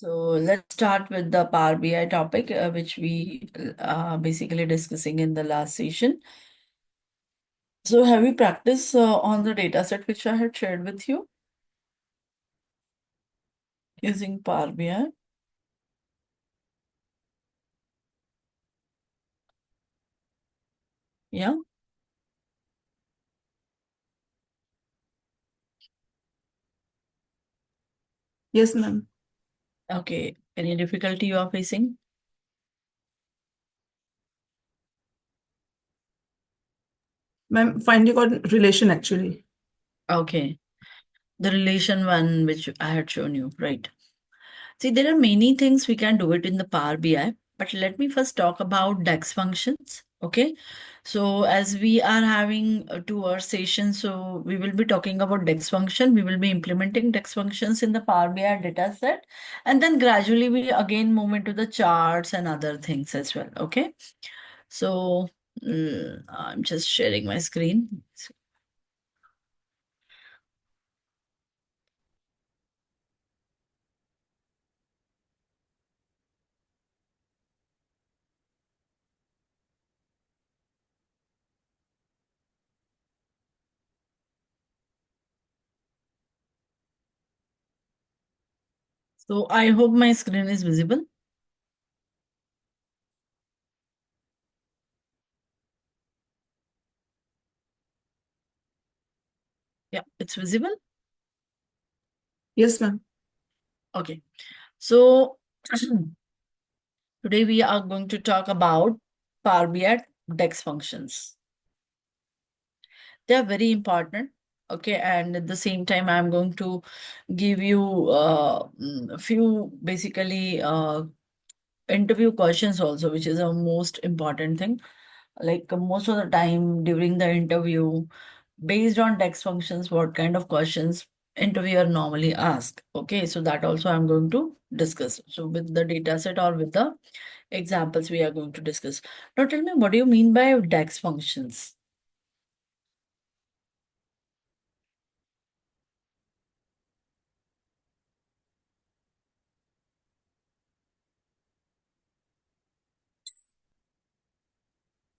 So let's start with the Power BI topic, which we basically discussing in the last session. So have you practiced on the data set which I had shared with you using Power BI? Yeah. Yes, ma'am. Okay. Any difficulty you are facing? Ma'am, finding out relation actually. Okay. The relation one which I had shown you, right? See, there are many things we can do it in the Power BI, but let me first talk about DAX functions. Okay. So as we are having a 2 hour session, so we will be talking about DAX function. We will be implementing DAX functions in the Power BI data set. And then gradually we again move into the charts and other things as well. Okay. So I'm just sharing my screen. So I hope my screen is visible. Yeah, it's visible. Yes, ma'am. Okay. So today we are going to talk about Power BI DEX functions. They are very important. Okay, and at the same time, I'm going to give you a few basically interview questions also, which is a most important thing. Like most of the time during the interview, based on DEX functions, what kind of questions interviewer normally ask. Okay, so that also I'm going to discuss. So with the data set or with the examples we are going to discuss. Now tell me, what do you mean by DEX functions?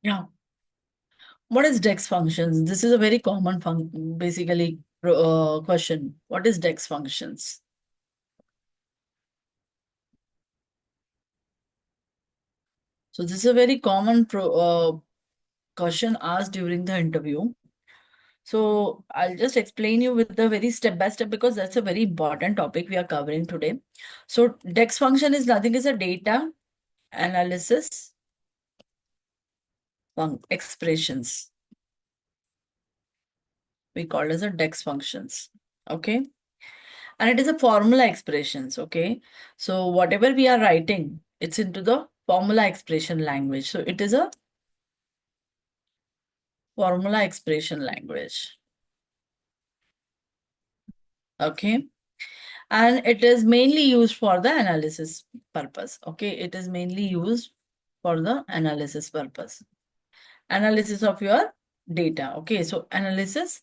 Yeah. What is DEX functions? This is a very common basically question. What is DEX functions? So this is a very common question asked during the interview. So I'll just explain you with the very step by step because that's a very important topic we are covering today. So DEX function is nothing is a data analysis expressions. We call as a DEX functions. Okay. And it is a formula expressions. Okay. So whatever we are writing, it's into the formula expression language. So it is a formula expression language. Okay. And it is mainly used for the analysis purpose. Okay. It is mainly used for the analysis purpose. Analysis of your data. Okay. So analysis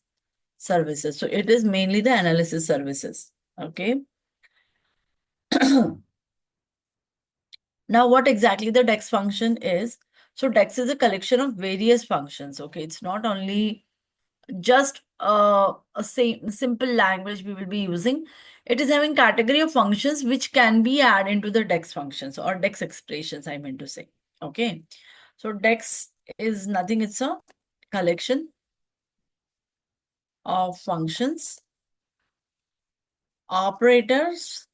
services. So it is mainly the analysis services. Okay. Now, what exactly the DEX function is? So DEX is a collection of various functions. Okay, it's not only just a same simple language we will be using. It is having category of functions which can be added into the DEX functions or DEX expressions, I meant to say. Okay, so DEX is nothing, it's a collection of functions, operators,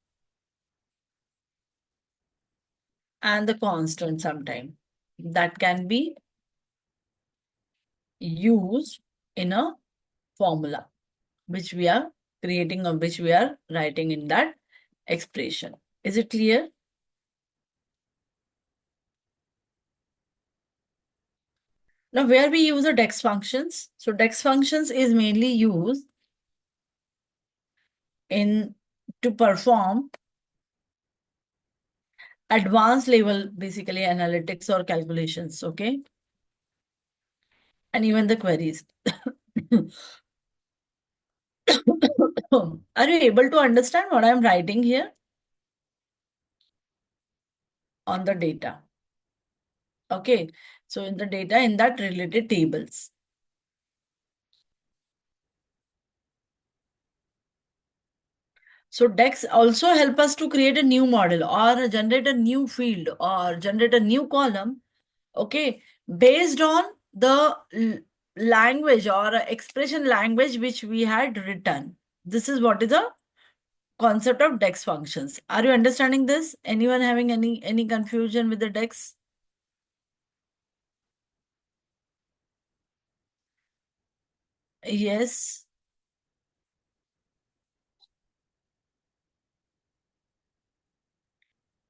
and the constant sometime that can be used in a formula which we are creating or which we are writing in that expression. Is it clear? Now, where we use the DEX functions. So DEX functions is mainly used in to perform advanced level, basically analytics or calculations, okay? And even the queries. Are you able to understand what I'm writing here? on the data. Okay, so in the data in that related tables. So DEX also help us to create a new model or generate a new field or generate a new column, okay, based on the language or expression language which we had written. This is what is the concept of DEX functions. Are you understanding this? Anyone having any confusion with the DEX? Yes.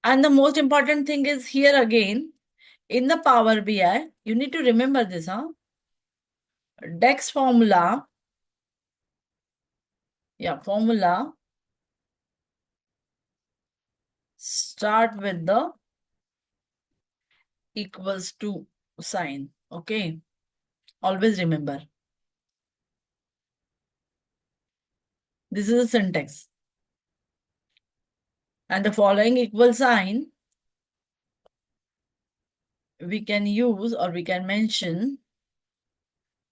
And the most important thing is here again, in the Power BI, you need to remember this, huh? DEX formula, formula start with the equals to sign, okay? Always remember. This is a syntax. And the following equal sign, we can use or we can mention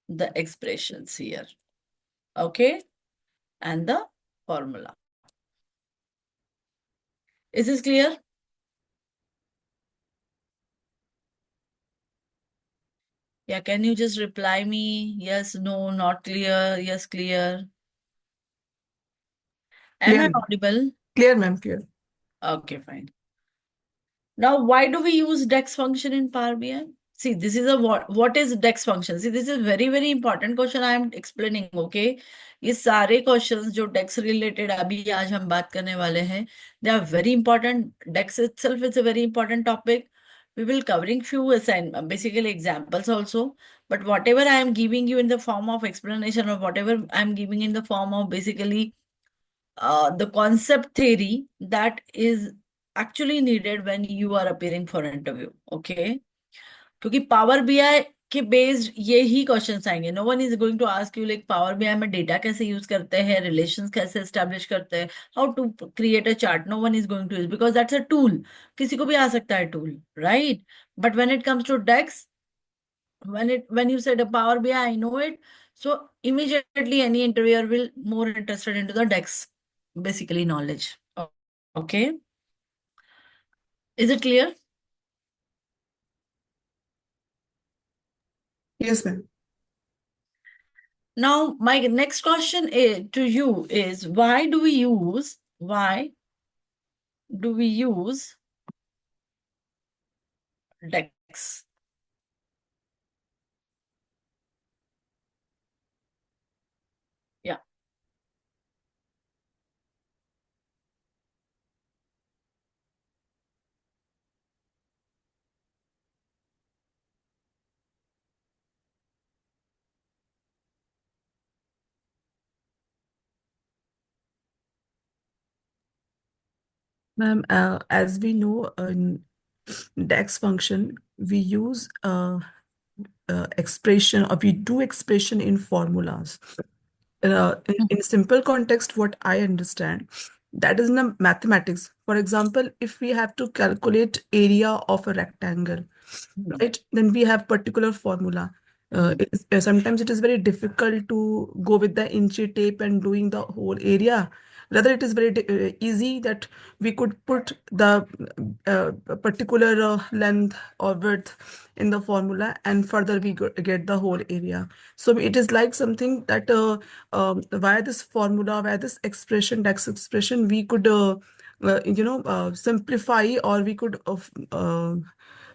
the expressions here, okay? And the formula. Is this clear? Yeah, can you just reply me? Yes, no, not clear. Yes, clear. Am Clear, I ma'am. audible? Clear, ma'am. Clear. Okay, fine. Now, why do we use DEX function in Power BI? See, this is a what is DEX function? See, this is very, very important question I am explaining, okay? ये सारे questions जो DEX related अभी आज हम बात करने वाले हैं, they are very important. DEX itself is a very important topic. We will covering few basically examples also. But whatever I am giving you in the form of explanation or whatever I am giving in the form of basically the concept theory that is actually needed when you are appearing for interview, okay? क्योंकि Power BI के based ये ही questions आएंगे. No one is going to ask you like Power BI में data कैसे use करते हैं, relations कैसे एस्टेब्लिश करते हैं, how to create a chart. No one is going to use because that's a tool. किसी को भी आ सकता है tool, right? But when it comes to DAX, when you said a power BI, I know it. So immediately any interviewer will more interested into the DEX basically knowledge. Okay. Is it clear? Yes, ma'am. Now my next question to you is why do we use DEX? Yeah. Ma'am, as we know, in DEX function, we use expression or we do expression in formulas. In simple context, what I understand, that is in the mathematics. For example, if we have to calculate area of a rectangle, right, then we have particular formula. Sometimes it is very difficult to go with the inchy tape and doing the whole area. Rather, it is very easy that we could put the particular length or width in the formula, and further we get the whole area. So it is like something that via this formula, via this expression, DEX expression, we could simplify, or we could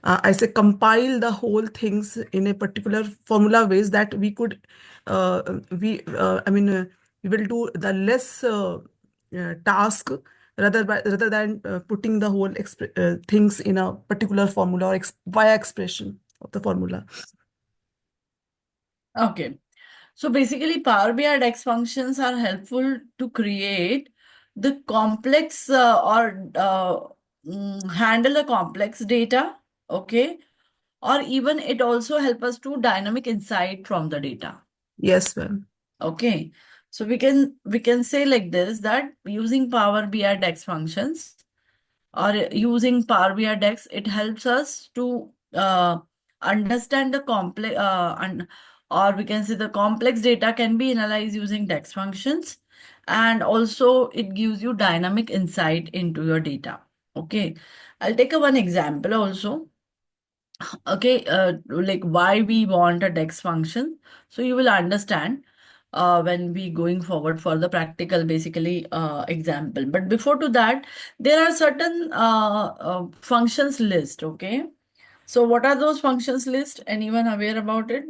I say compile the whole things in a particular formula ways that we could we will do the less task rather than putting the whole things in a particular formula or via expression of the formula. Okay. So basically, Power BI DEX functions are helpful to create the complex handle the complex data, okay? Or even it also help us to dynamic insight from the data, Yes, ma'am. okay? So we can say like this that using Power BI DEX functions, or using Power BI Dex, it helps us to understand the complex, or we can say the complex data can be analyzed using Dex functions, and also it gives you dynamic insight into your data. Okay, I'll take a one example also. Okay, like why we want a Dex function. So you will understand when we going forward for the practical basically example. But before to that, there are certain functions list. Okay, so what are those functions list? Anyone aware about it?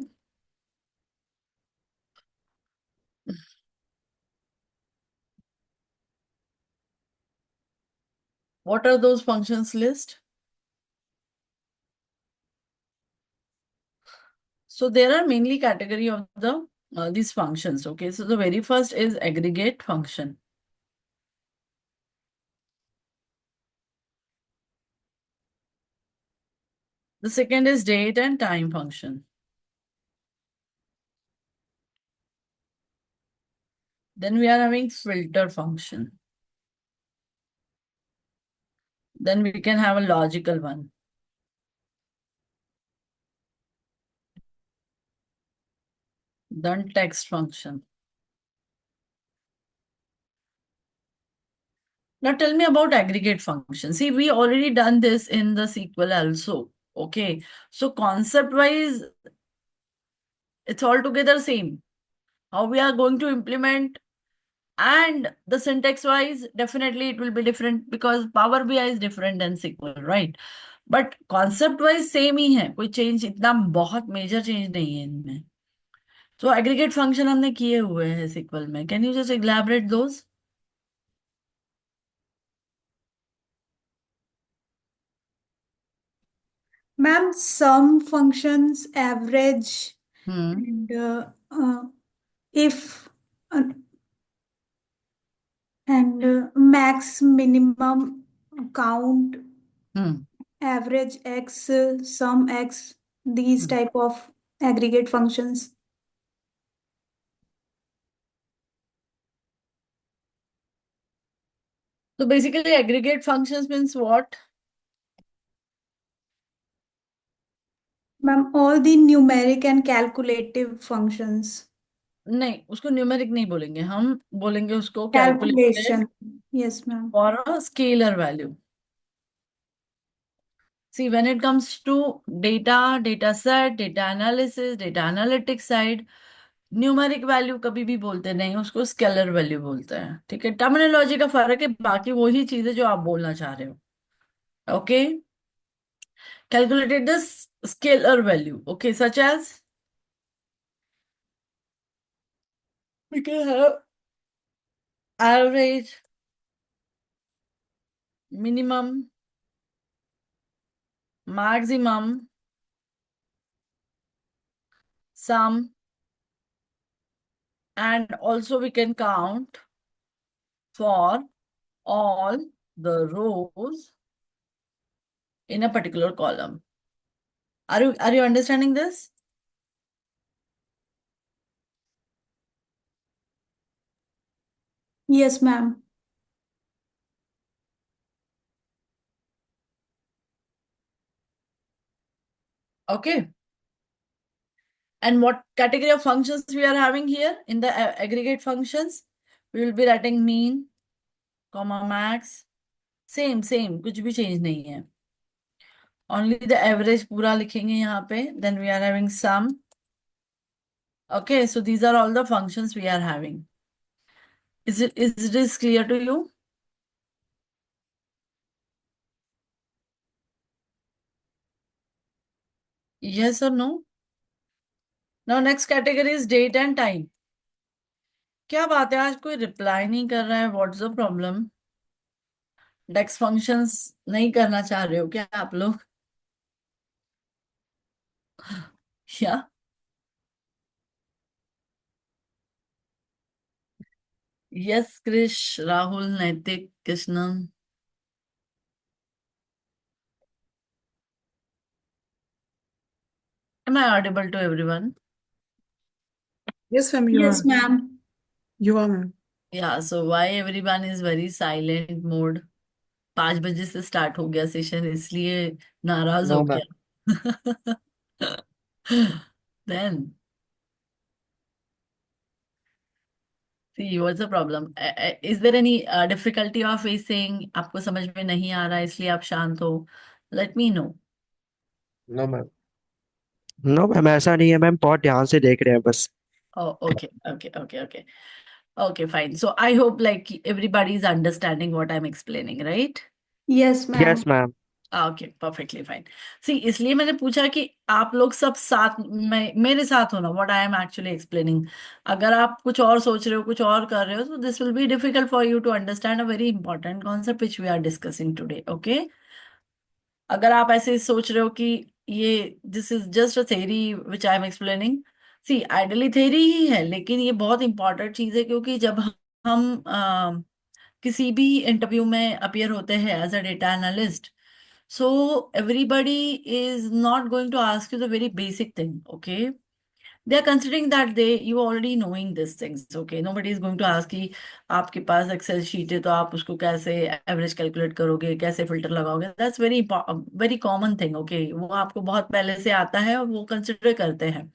What are those functions list? So there are mainly category of the these functions. Okay, so the very first is aggregate function. The second is date and time function. Then we are having filter function. Then we can have a logical one. Then text function. Now tell me about aggregate function. See, we already done this in the SQL also. Okay. So concept wise, it's altogether same. How we are going to implement, and the syntax wise, definitely it will be different because Power BI is different than SQL, right? But concept wise same ही है, कोई change इतना बहुत major change नहीं है इनमें. तो aggregate function हमने किए हुए हैं सिक्वल में. Can you just elaborate those? Ma'am, some functions average hmm. and if and max minimum count hmm. average x sum x, these hmm. type of aggregate functions. So basically aggregate functions means what? Ma'am, all the numeric and calculative functions. नहीं, उसको numeric नहीं बोलेंगे, हम बोलेंगे उसको calculated Calculation. Yes, ma'am. For a scalar value. See, when it comes to data, data set, data analysis, data analytics side, numeric value कभी भी बोलते नहीं, उसको स्केलर वैल्यू बोलते हैं. ठीक है, टर्मिनोलॉजी का फर्क है, बाकी वही चीजें जो आप बोलना चाह रहे हो. Okay, calculated the scalar value. Okay, such as we can have average, minimum, maximum, sum, and also we can count for all the rows in a particular column. Are you understanding this? Yes, ma'am. Okay. And what category of functions we are having here in the aggregate functions? We will be writing mean, comma max. Same, कुछ भी change नहीं है. Only the average पूरा लिखेंगे यहाँ पे. Then we are having sum. Okay, so these are all the functions we are having. Is this clear to you? Yes or no? Now next category is date and time. क्या बात है, आज कोई reply नहीं कर रहा है? What's the problem? DAX functions नहीं करना चाह रहे हो क्या आप लोग? या यस क्रिश, राहुल, नैतिक, Krishnan. Am I audible to everyone? Yes, ma'am, you Yes, are. ma'am. You are, ma'am. Yeah, so why everyone is very silent mode? 5 बजे से स्टार्ट हो गया सेशन, इसलिए नाराज नो हो मैम। गया। Then see what's the problem? Is there any difficulty you are facing? आपको समझ में नहीं आ रहा है इसलिए आप शांत हो? Let me know. No ma'am. No ma'am, ऐसा नहीं है मैम, बहुत ध्यान से देख रहे हैं बस। Oh, okay, okay, okay, okay. Okay, fine. So I hope like everybody is understanding what I'm explaining, right? Yes, ma'am. Yes ma'am. Okay, perfectly fine. See इसलिए मैंने पूछा कि आप लोग सब साथ में मेरे साथ हो ना, what I am actually explaining. अगर आप कुछ और सोच रहे हो, कुछ और कर रहे हो, तो this will be difficult for you to understand a very important concept which we are discussing today. Okay, अगर आप ऐसे सोच रहे हो कि ये this is just a theory which I am explaining, see ideally theory ही है, लेकिन ये बहुत इंपॉर्टेंट चीज है, क्योंकि जब हम किसी भी इंटरव्यू में अपीयर होते हैं as a data analyst, so everybody is not going to ask you the very basic thing, okay? They are considering that you already knowing these things, okay? Nobody is going to ask कि आपके पास Excel sheet है तो आप उसको कैसे average calculate करोगे, कैसे filter लगाओगे। That's very very common thing, okay? वो आपको बहुत पहले से आता है और वो कंसिडर करते हैं।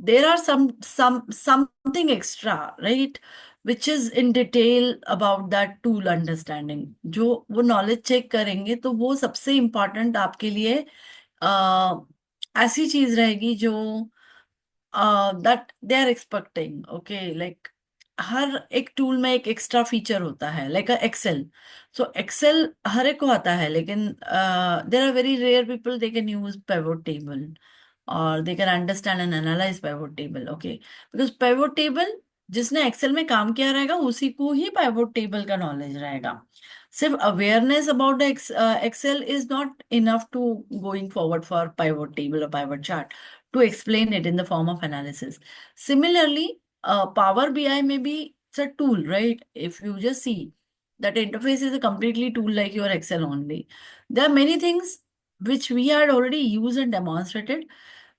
There are something extra, right, which is in detail about that tool understanding, जो वो नॉलेज चेक करेंगे, तो वो सबसे इम्पोर्टेंट आपके लिए ऐसी चीज रहेगी जो that they are expecting, okay? Like हर एक टूल में एक एक्स्ट्रा फीचर होता है, लाइक एक्सेल। सो एक्सेल हर एक को आता है, लेकिन there are very rare people they can use pivot table और they can understand and analyse pivot table, okay? Because pivot table जिसने एक्सेल में काम किया रहेगा उसी को ही पिवोट टेबल का नॉलेज रहेगा। सिर्फ awareness about Excel is not enough to going forward for pivot table और pivot chart to explain it in the form of analysis. Similarly, Power BI may be it's a tool, right? If you just see that interface is a completely tool like your Excel only. There are many things which we had already used and demonstrated,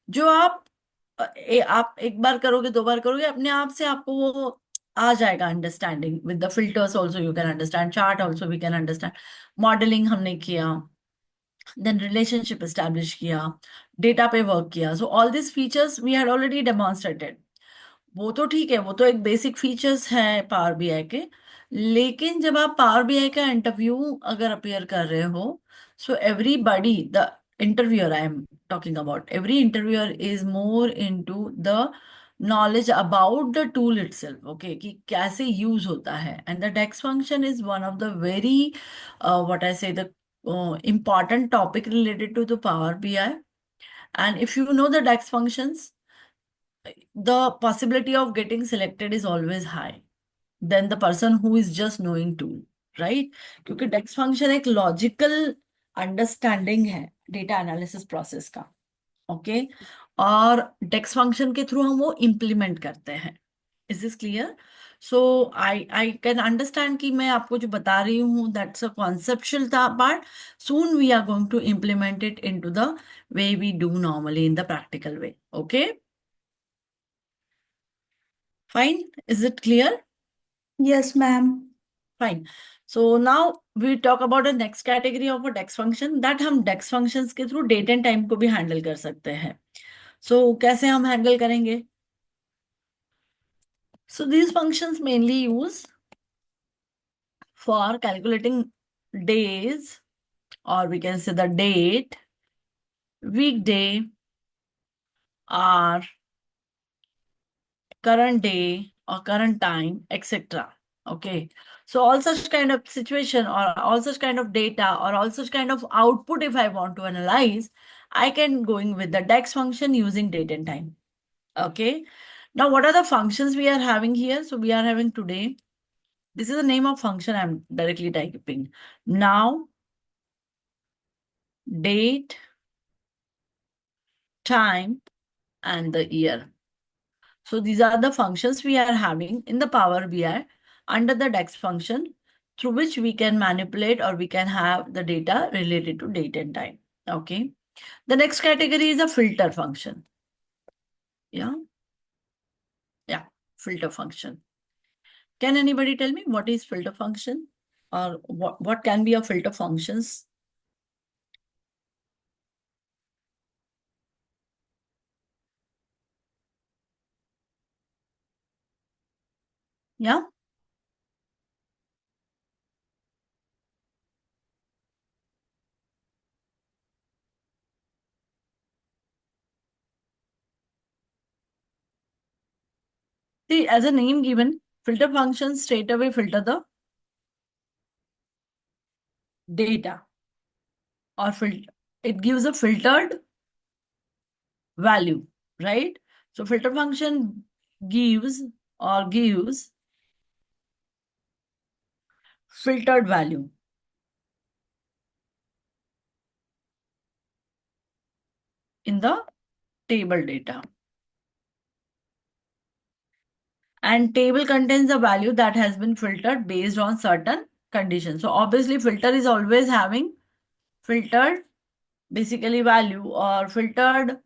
जो आप एक बार करोगे, 2 बार करोगे, अपने आप से आपको वो आ जाएगा understanding. With the filters also you can understand, chart also we can understand, modelling हमने किया, देन रिलेशनशिप एस्टैब्लिश किया, डेटा पे वर्क किया। So all this features we had already demonstrated. वो तो ठीक है, वो तो एक बेसिक फीचर्स है पावर बीआई के। लेकिन जब आप पावर बीआई का इंटरव्यू अगर अपियर कर रहे हो, so everybody the interviewer I am talking about, every interviewer is more into the knowledge about the tool itself, okay? कि कैसे यूज होता है। And the DAX function is one of the very what I say the important topic related to the Power BI. And if you know the DAX functions, the possibility of getting selected is always high than the person who is just knowing tool, right? क्योंकि DAX function एक logical understanding है data analysis process का, okay? और DAX function के through हम वो implement करते हैं। Is this clear? So I can understand कि मैं आपको जो बता रही हूँ, that's a conceptual part. Soon we are going to implement it into the way we do normally in the practical way. Okay? Fine. Is it clear? Yes, ma'am. Fine. So now we talk about the next category of a DEX function that हम DEX functions के through date and time को भी handle कर सकते हैं। So कैसे हम handle करेंगे? So these functions mainly use for calculating days, or we can say the date, weekday, hour, current day or current time, etc. Okay. So all such kind of situation or all such kind of data or all such kind of output, if I want to analyze, I can going with the DEX function using date and time. Okay. Now, what are the functions we are having here? So we are having today, this is the name of function I'm directly typing. Now, date, time, and the year. So these are the functions we are having in the Power BI under the DEX function, through which we can manipulate or we can have the data related to date and time. Okay. The next category is a filter function. Yeah. Yeah. Filter function. Can anybody tell me what is filter function? or what can be a filter functions? Yeah. See, as a name given, filter functions straight away filter the data or filter. It gives a filtered value, right? So filter function gives filtered value in the table data. And table contains the value that has been filtered based on certain conditions. So obviously filter is always having filtered basically value or filtered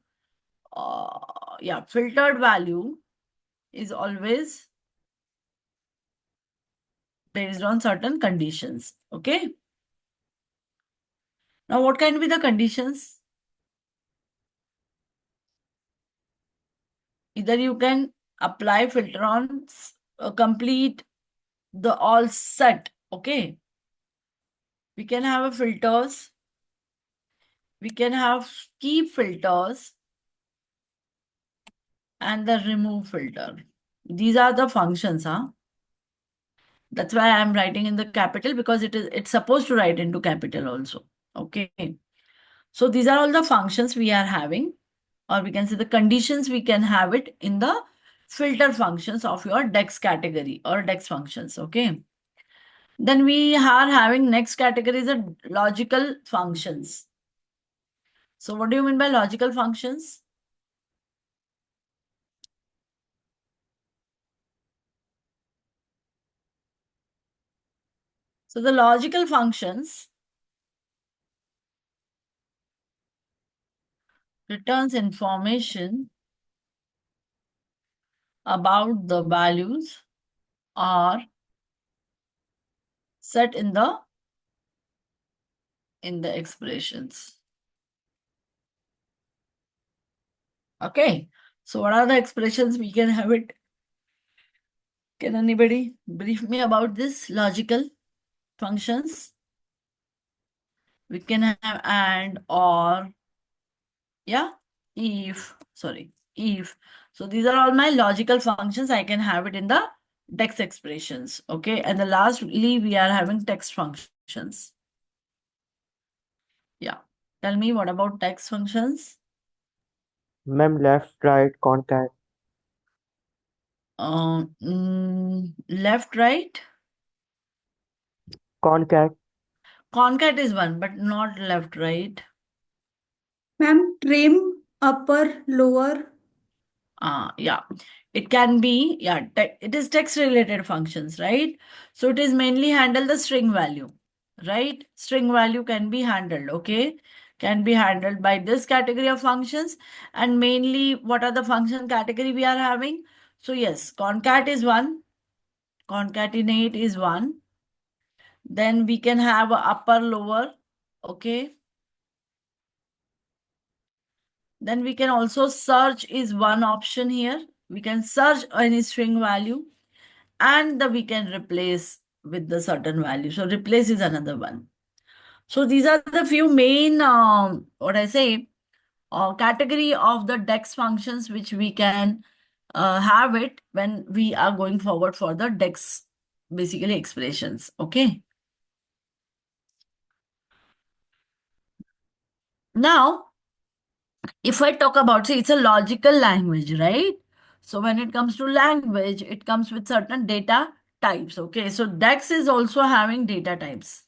filtered value is always based on certain conditions. Okay. Now what can be the conditions? Either you can apply filter on complete the all set. Okay. We can have a filters. We can have keep filters and the remove filter. These are the functions, huh? That's why I'm writing in the capital, because it's supposed to write into capital also. Okay. So these are all the functions we are having, or we can say the conditions we can have it in the filter functions of your DEX category or DEX functions. Okay. Then we are having next category is a logical functions. So what do you mean by logical functions? So the logical functions returns information about the values are set in the expressions. Okay. So what are the expressions we can have it? Can anybody brief me about this logical functions? We can have and, or, yeah, if. So these are all my logical functions. I can have it in the DEX expressions. Okay. And the lastly, we are having text functions. Yeah. Tell me, what about text functions? Ma'am, left, right, concat. Left, right. Concat. Concat is one, but not left, right. Ma'am, trim, upper, lower. Yeah, it can be, yeah, it is text related functions, right? So it is mainly handle the string value, right? String value can be handled, okay? Can be handled by this category of functions. And mainly, what are the function category we are having? So yes, concat is one, concatenate is one. Then we can have a upper, lower, okay? Then we can also search is one option here. We can search any string value and we can replace with the certain value. So replace is another one. So these are the few main, category of the DEX functions which we can have it when we are going forward for the DEX basically expressions. Okay. Now, if I talk about, say, it's a logical language, right? So when it comes to language, it comes with certain data types. Okay, so DEX is also having data types.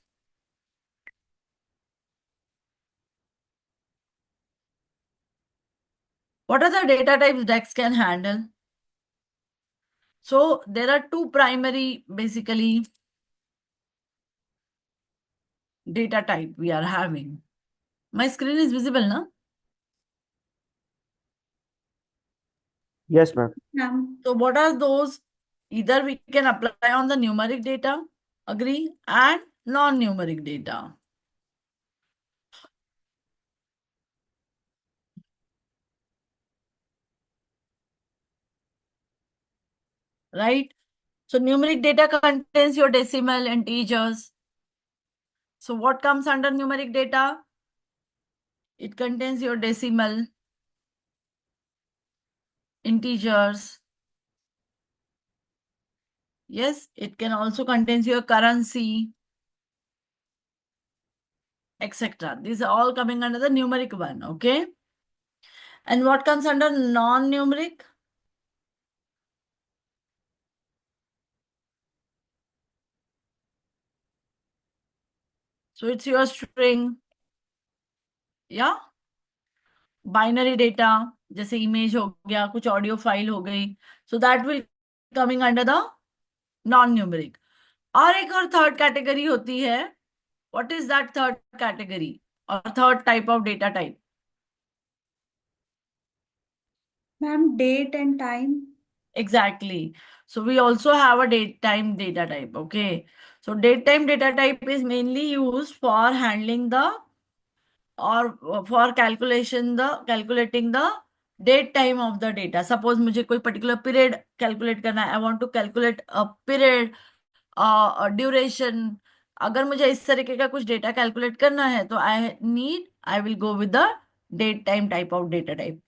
What are the data types DEX can handle? So there are two primary, basically, data type we are having. My screen is visible, na? Yes, ma'am. Ma'am, So what are those? Either we can apply on the numeric data, agree, and non-numeric data. Right? So numeric data contains your decimal, integers. So what comes under numeric data? It contains your decimal, integers. Yes, it can also contains your currency, etc. These are all coming under the numeric one, okay? And what comes under non-numeric? So it's your string, yeah? Binary data, जैसे image हो गया, कुछ audio file हो गई. So that will coming under the non-numeric. और एक और third category होती है. What is that third category or third type of data type? Ma'am, date and time. Exactly. So we also have a date time data type. Okay. So date time data type is mainly used for handling the or for calculating the date time of the data. Suppose मुझे कोई particular period calculate करना है. I want to calculate a period, a duration. अगर मुझे इस तरीके का कुछ डेटा कैलकुलेट करना है तो I will go with the date time type of data type.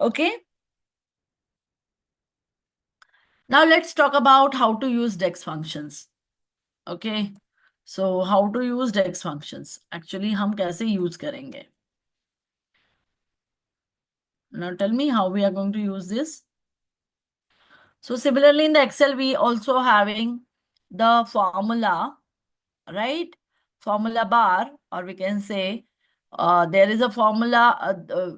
Okay. Now let's talk about how to use DEX functions. Okay. So how to use DEX functions. Actually हम कैसे use करेंगे? Now tell me how we are going to use this. So similarly in the Excel, we also having the formula, right? Formula bar, or we can say there is a formula,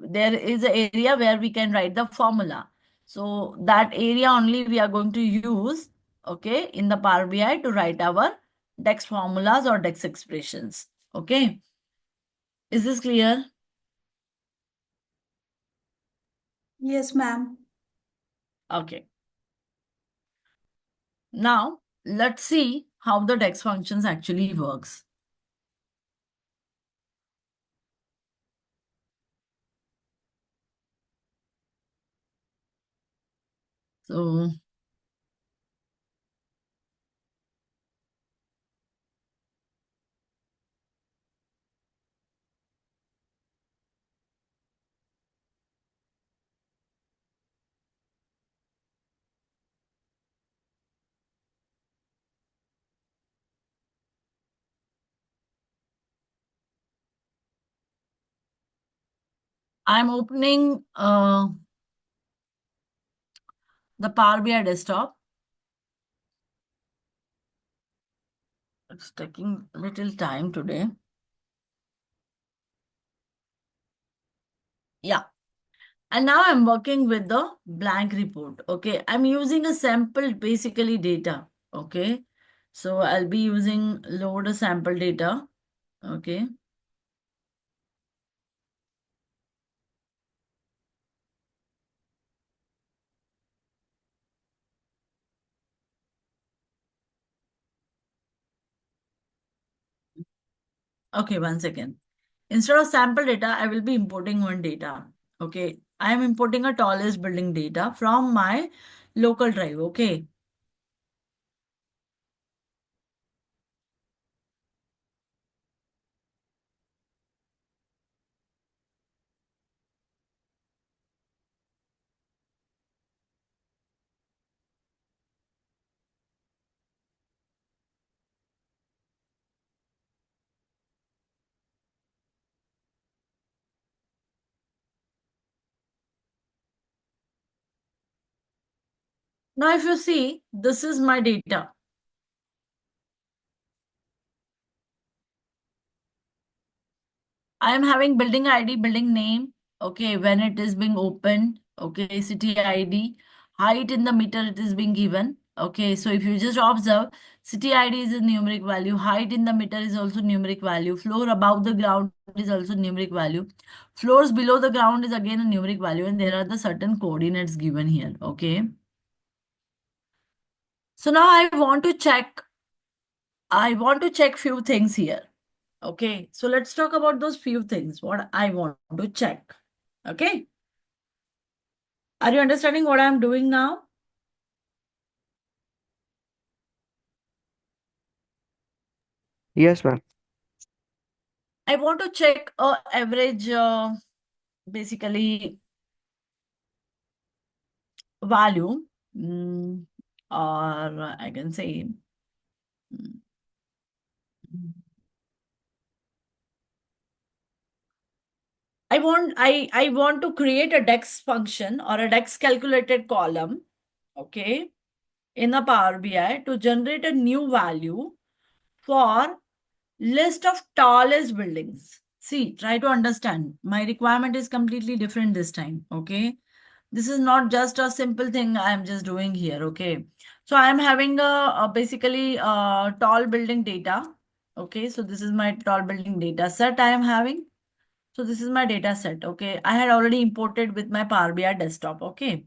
there is an area where we can write the formula. So that area only we are going to use, okay, in the Power BI to write our DEX formulas or DEX expressions. Okay. Is this clear? Yes, ma'am. Okay. Now let's see how the DEX functions actually works. So I'm opening the Power BI desktop. It's taking a little time today. Yeah. And now I'm working with the blank report. Okay. I'm using a sample basically data. Okay. So I'll be using load a sample data. Okay. Okay, 1 second. Instead of sample data, I will be importing one data. Okay. I am importing a tallest building data from my local drive. Okay. Now, if you see, this is my data. I am having building ID, building name. Okay, when it is being opened. Okay, city ID, height in the meter it is being given. Okay, so if you just observe, city ID is a numeric value, height in the meter is also numeric value, floor above the ground is also numeric value, floors below the ground is again a numeric value, and there are the certain coordinates given here. Okay. So now I want to check few things here. Okay, so let's talk about those few things, what I want to check. Okay, are you understanding what I'm doing now? Yes, ma'am. I want to check a average, basically value, or I can say, mm, I want to create a DEX function or a DEX calculated column, okay, in a Power BI to generate a new value for list of tallest buildings. See, try to understand. My requirement is completely different this time, okay? This is not just a simple thing I'm just doing here, okay? So I'm having a basically tall building data, okay? So this is my tall building data set I am having. So this is my data set, okay? I had already imported with my Power BI desktop, okay?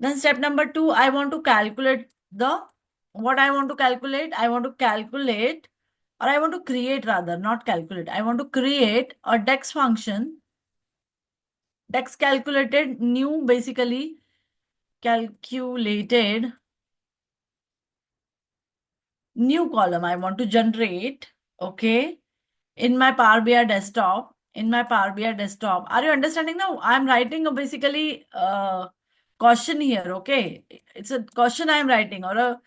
Then step number 2, I want to calculate what I want to calculate. I want to calculate, or I want to create rather, not calculate. I want to create a DEX function, DEX calculated new, basically calculated new column I want to generate, okay, in my Power BI desktop. In my Power BI desktop, are you understanding now? I'm writing a basically question here, okay? It's a question I'm writing, or a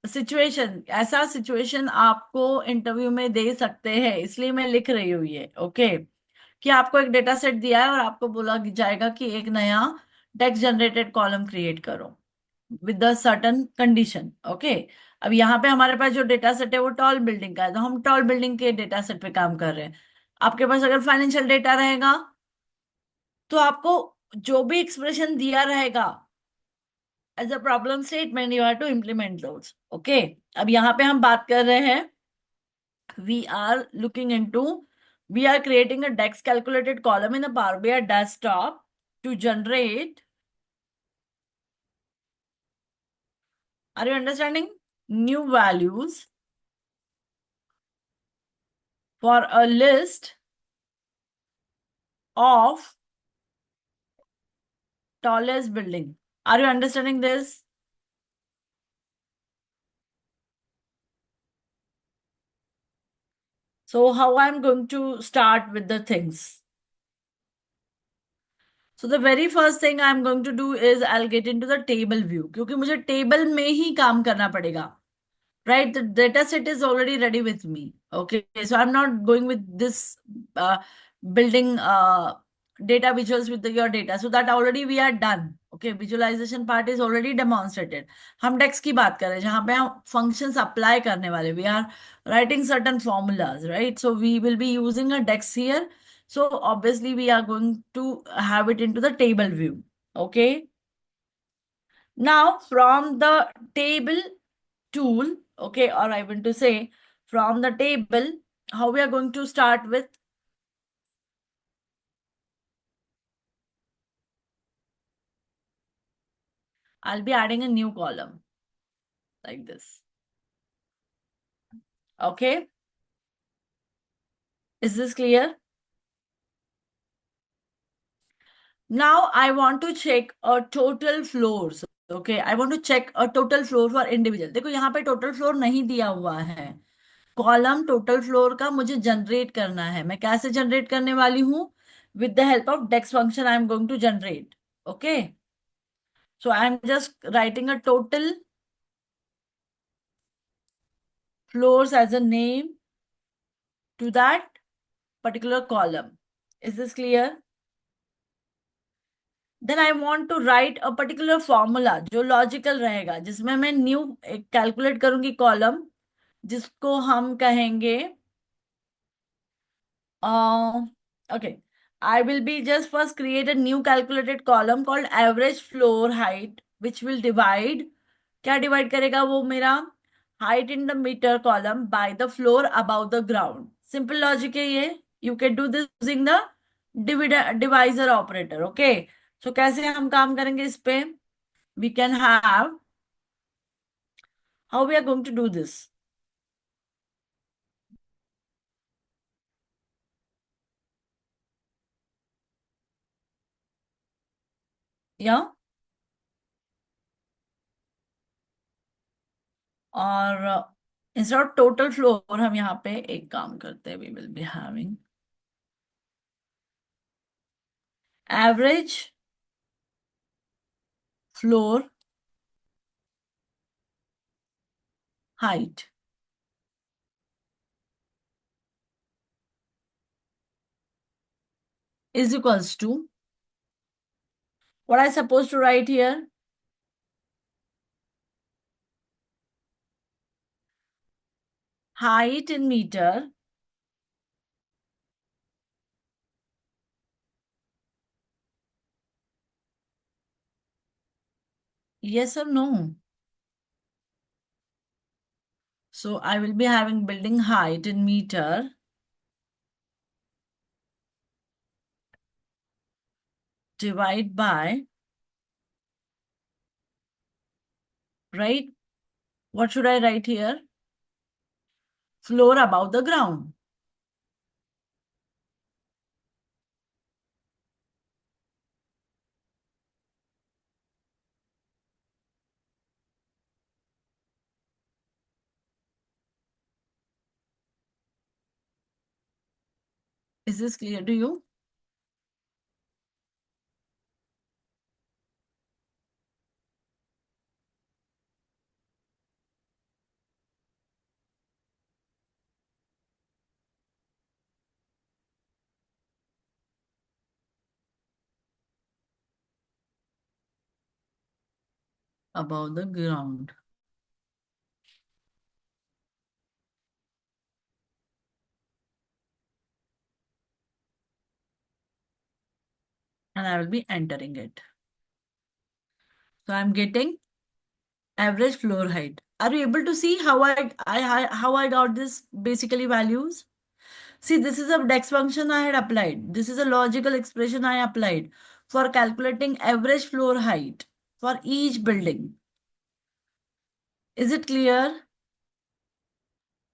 situation, ऐसा situation आपको interview में दे सकते हैं, इसलिए मैं लिख रही हूँ ये, ओके, कि आपको एक डेटा सेट दिया है और आपको बोला जाएगा कि एक नया टेक्स्ट जनरेटेड कॉलम क्रिएट करो with the certain condition, okay. अब यहाँ पे हमारे पास जो डेटा सेट है वो टॉल बिल्डिंग का है, तो हम टॉल बिल्डिंग के डेटा सेट पे काम कर रहे हैं। आपके पास अगर फाइनेंशियल डेटा रहेगा तो आपको जो भी एक्सप्रेशन दिया रहेगा as a problem statement you have to implement those, okay. अब यहाँ पे हम बात कर रहे हैं, we are looking into, we are creating a DEX calculated column in the Power BI desktop to generate, are you understanding, new values for a list of tallest building. Are you understanding this? So how I'm going to start with the things. So the very first thing I'm going to do is I'll get into the table view, क्योंकि मुझे table में ही काम करना पड़ेगा, right? The data set is already ready with me, okay? So I'm not going with this building data visuals with your data, so that already we are done, okay? Visualization part is already demonstrated. हम डेक्स की बात कर रहे हैं जहां पे हम functions apply करने वाले, we are writing certain formulas, right? So we will be using a dex here. So obviously we are going to have it into the table view, okay? Now from the table tool, okay, or I want to say from the table, how we are going to start with, I'll be adding a new column like this, okay? Is this clear? Now I want to check a total floors, okay? I want to check a total floor for individual. देखो यहाँ पे total floor नहीं दिया हुआ है, column total floor का मुझे generate करना है। मैं कैसे जनरेट करने वाली हूँ? With the help of DAX function I am going to generate, okay. So I am just writing a total floors as a name to that particular column. Is this clear? Then I want to write a particular formula जो logical रहेगा, जिसमें मैं new calculate करूंगी column, जिसको हम कहेंगे okay, I will be just first create a new calculated column called average floor height, which will divide, क्या divide करेगा वो मेरा, height in the meter column by the floor above the ground. Simple logic है ये, you can do this using the divisor operator, okay? So कैसे हम काम करेंगे इस पे, we can have How we are going to do this? Yeah? और instead of total floor हम यहाँ पे एक काम करते हैं, we will be having average floor height is equals to what I supposed to write here? Height in meter yes or no? So I will be having building height in meter divide by, right? What should I write here? Floor above the ground. Is this clear to you? Above the ground. And I will be entering it. So I'm getting average floor height. Are you able to see how I got this basically values? See, this is a dex function I had applied. This is a logical expression I applied for calculating average floor height for each building. Is it clear?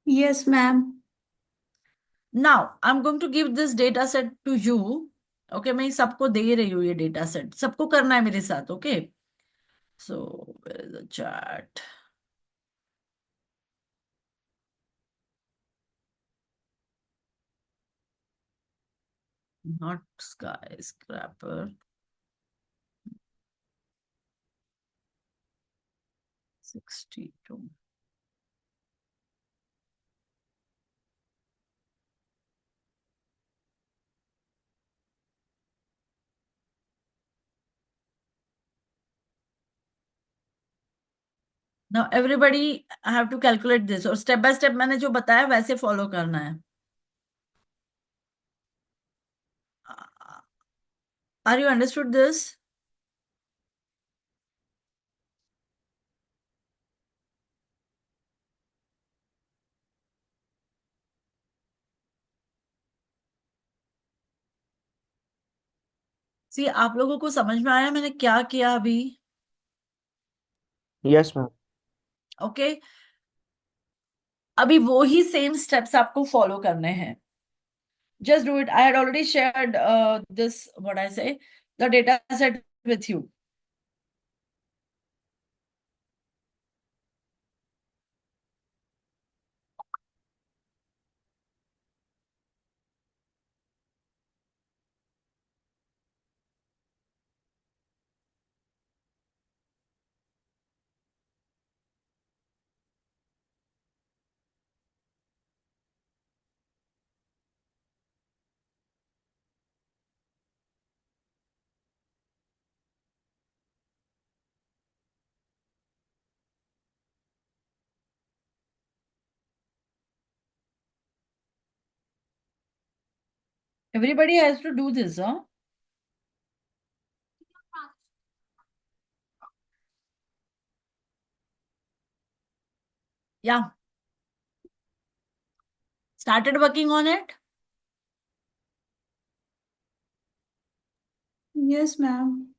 Yes, ma'am. Now, I'm going to give this data set to you. Okay, मैं सबको दे रही हूँ ये data set. सबको करना है मेरे साथ, okay? So, where is the chat? Not skyscraper. 62. Now everybody have to calculate this और step by step मैंने जो बताया वैसे follow करना है. Are you understood this? See, आप लोगों को समझ में आया मैंने क्या किया अभी? Yes, ma'am. Okay? अभी वो ही same steps आपको follow करने हैं. Just do it. I had already shared this, what I say, the data set with you. Everybody has to do this, huh? Yeah. Started working on it? Yes, ma'am.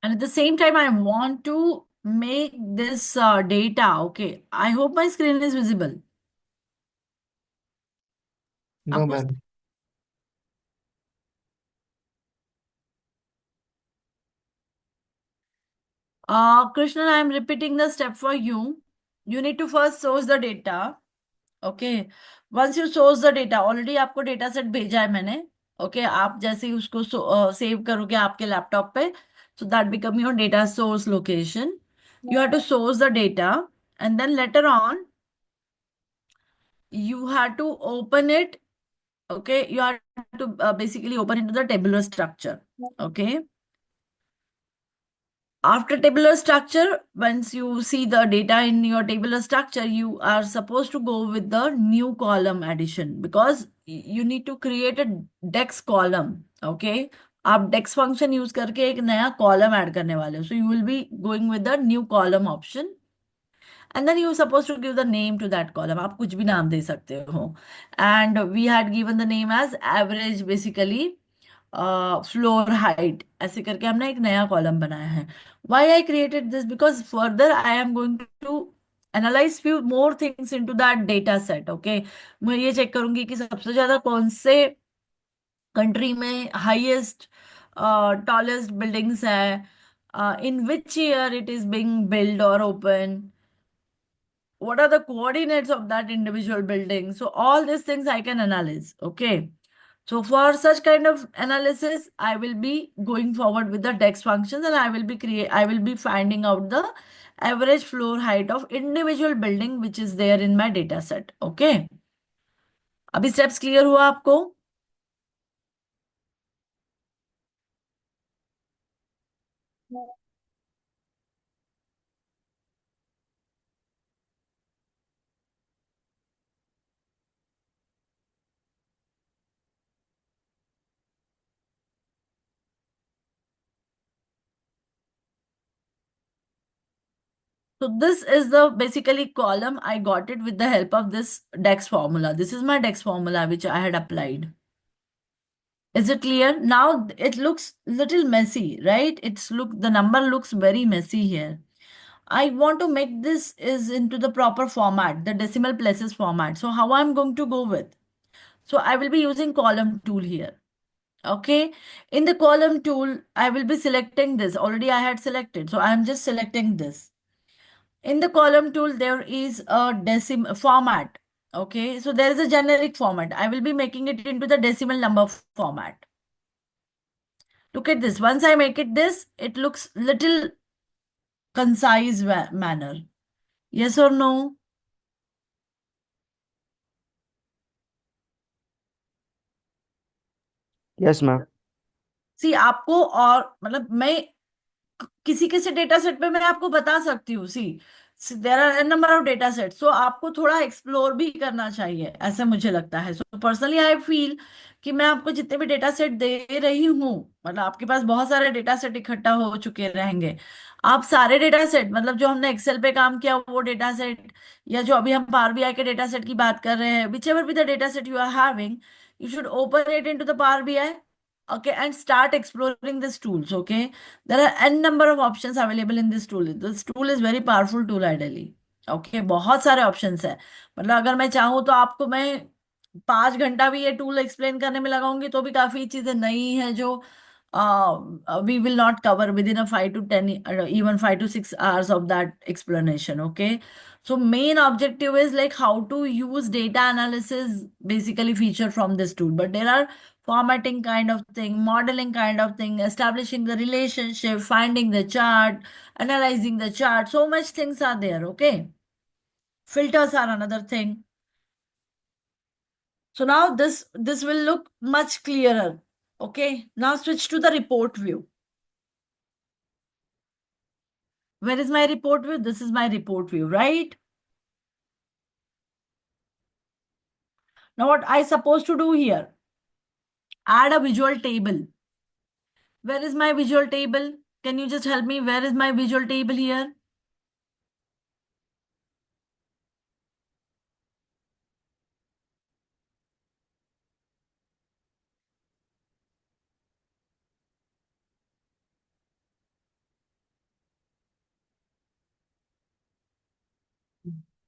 And at the same time, I want to make this data. Okay, I hope my screen is visible. No, आपको ma'am. Krishnan, I am repeating the step for you. You need to first source the data. Okay. Once you source the data, already आपको data set भेजा है मैंने. Okay, आप जैसे ही उसको save करोगे आपके लैपटॉप पे, so that become your data source location. You have to source the data, and then later on you have to open it. Okay, you have to basically open into the tabular structure. Okay. After tabular structure, once you see the data in your tabular structure, you are supposed to go with the new column addition because you need to create a dex column. Okay, आप dex function use करके एक नया column add करने वाले हो. So you will be going with the new column option. And then you're supposed to give the name to that column. आप कुछ भी नाम दे सकते हो. And we had given the name as average basically floor height ऐसे करके हमने एक नया कॉलम बनाया है. Why I created this because further I am going to analyse few more things into that data set. Okay, मैं ये check करूंगी कि सबसे ज्यादा कौन से कंट्री में हाईएस्ट टॉलेस्ट बिल्डिंग्स है, in which year it is being build और open, what are the coordinates of that individual building. So all these things I can analyze. Okay, so for such kind of analysis I will be going forward with the dex functions, and I will be finding out the average floor height of individual building which is there in my data set. Okay, अभी steps clear हुआ आपको? So this is the basically column. I got it with the help of this dex formula. This is my dex formula which I had applied. Is it clear? Now it looks little messy, right? The number looks very messy here. I want to make this is into the proper format, the decimal places format. So how I'm going to go with? So I will be using column tool here. Okay. In the column tool, I will be selecting this. Already I had selected. So I'm just selecting this. In the column tool, there is a decimal format. Okay. So there is a generic format. I will be making it into the decimal number format. Look at this. Once I make it this, it looks little concise manner. Yes or no? Yes, ma'am. See, आपको और मतलब मैं किसी किसी data set पे मैं आपको बता सकती हूँ. See there are an number of data set, so आपको थोड़ा एक्सप्लोर भी करना चाहिए, ऐसा मुझे लगता है. सो पर्सनली आई फील कि मैं आपको जितने भी डेटा सेट दे रही हूँ, मतलब आपके पास बहुत सारे डेटा सेट इकट्ठा हो चुके रहेंगे. आप सारे डेटा सेट मतलब जो हमने एक्सेल पे काम किया वो डेटा सेट, या जो अभी हम पावर बीआई के डेटा सेट की बात कर रहे हैं, whichever be the data set you are having, you should open it into the Power BI, okay, and start exploring these tools. Okay, there are n number of options available in this tool. This tool is very powerful tool ideally. Okay, बहुत सारे options है. मतलब अगर मैं चाहूँ तो आपको मैं 5 घंटा भी ये टूल एक्सप्लेन करने में लगाऊंगी तो भी काफी चीजें नई हैं जो we will not cover within a 5 to 10 even 5 to 6 hours of that explanation. Okay, so main objective is like how to use data analysis basically feature from this tool, but there are formatting kind of thing, modeling kind of thing, establishing the relationship, finding the chart, analyzing the chart, so much things are there. Okay, filters are another thing. So now this will look much clearer. Okay, now switch to the report view. Where is my report view? This is my report view, right? Now what I supposed to do here? Add a visual table. Where is my visual table? Can you just help me? Where is my visual table here?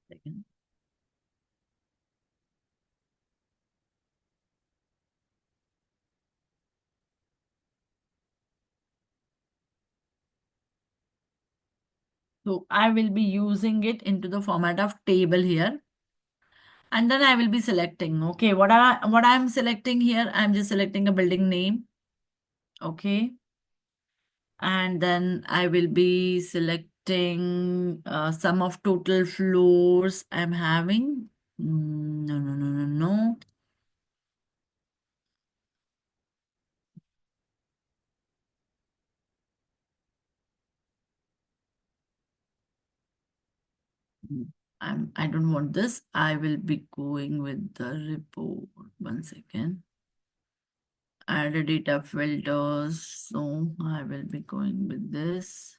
Second. So I will be using it into the format of table here. And then I will be selecting, okay, what I'm selecting here, I'm just selecting a building name. Okay. And then I will be selecting sum of total floors I'm having. No, no, no, no, no. I don't want this. I will be going with the report. 1 second. Add a data filters. So I will be going with this.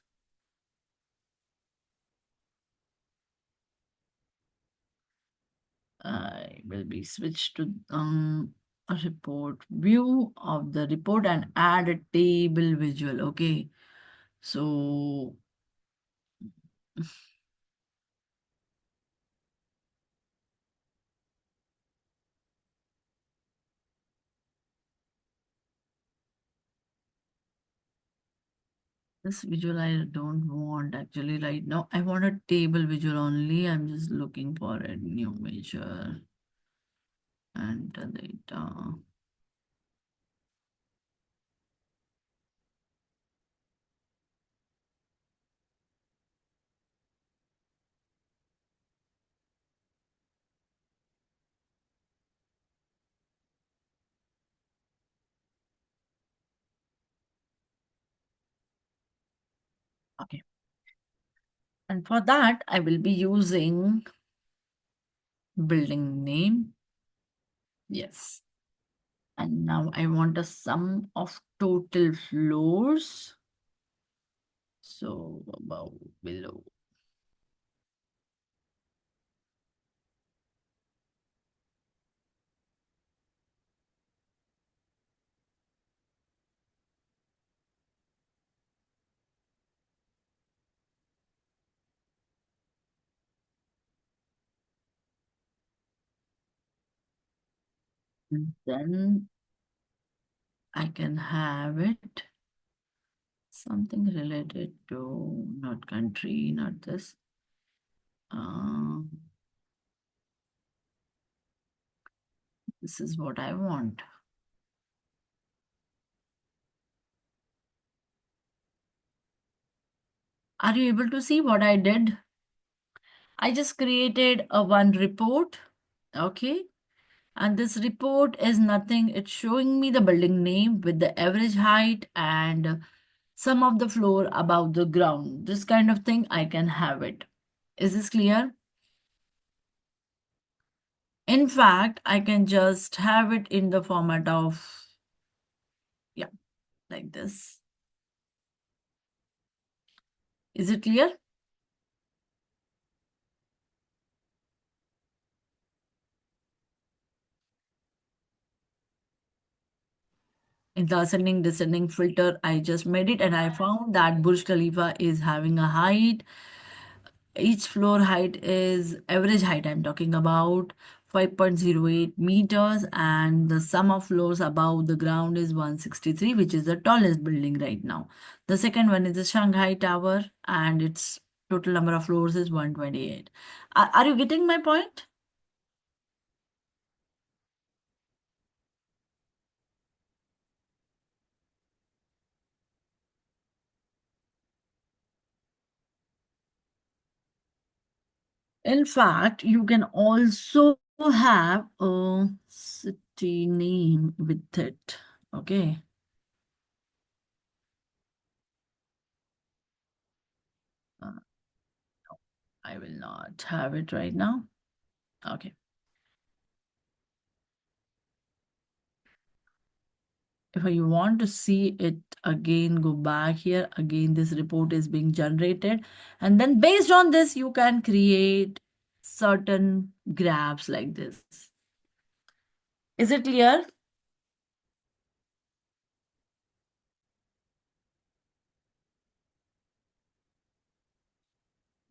I will be switched to a report view of the report and add a table visual. Okay. So this visual I don't want actually right now. I want a table visual only. I'm just looking for a new measure and the data. Okay. And for that, I will be using building name. Yes. And now I want a sum of total floors. So above, below. And then I can have it something related to not country, not this. This is what I want. Are you able to see what I did? I just created a one report. Okay. And this report is nothing. It's showing me the building name with the average height and some of the floor above the ground. This kind of thing, I can have it. Is this clear? In fact, I can just have it in the format of, yeah, like this. Is it clear? In the ascending descending filter, I just made it and I found that Burj Khalifa is having a height. Each floor height is average height I'm talking about 5.08 meters, and the sum of floors above the ground is 163, which is the tallest building right now. The second one is the Shanghai Tower, and its total number of floors is 128. Are you getting my point? In fact, you can also have a city name with it. Okay. I will not have it right now. Okay. If you want to see it again, go back here. Again, this report is being generated. And then based on this, you can create certain graphs like this. Is it clear?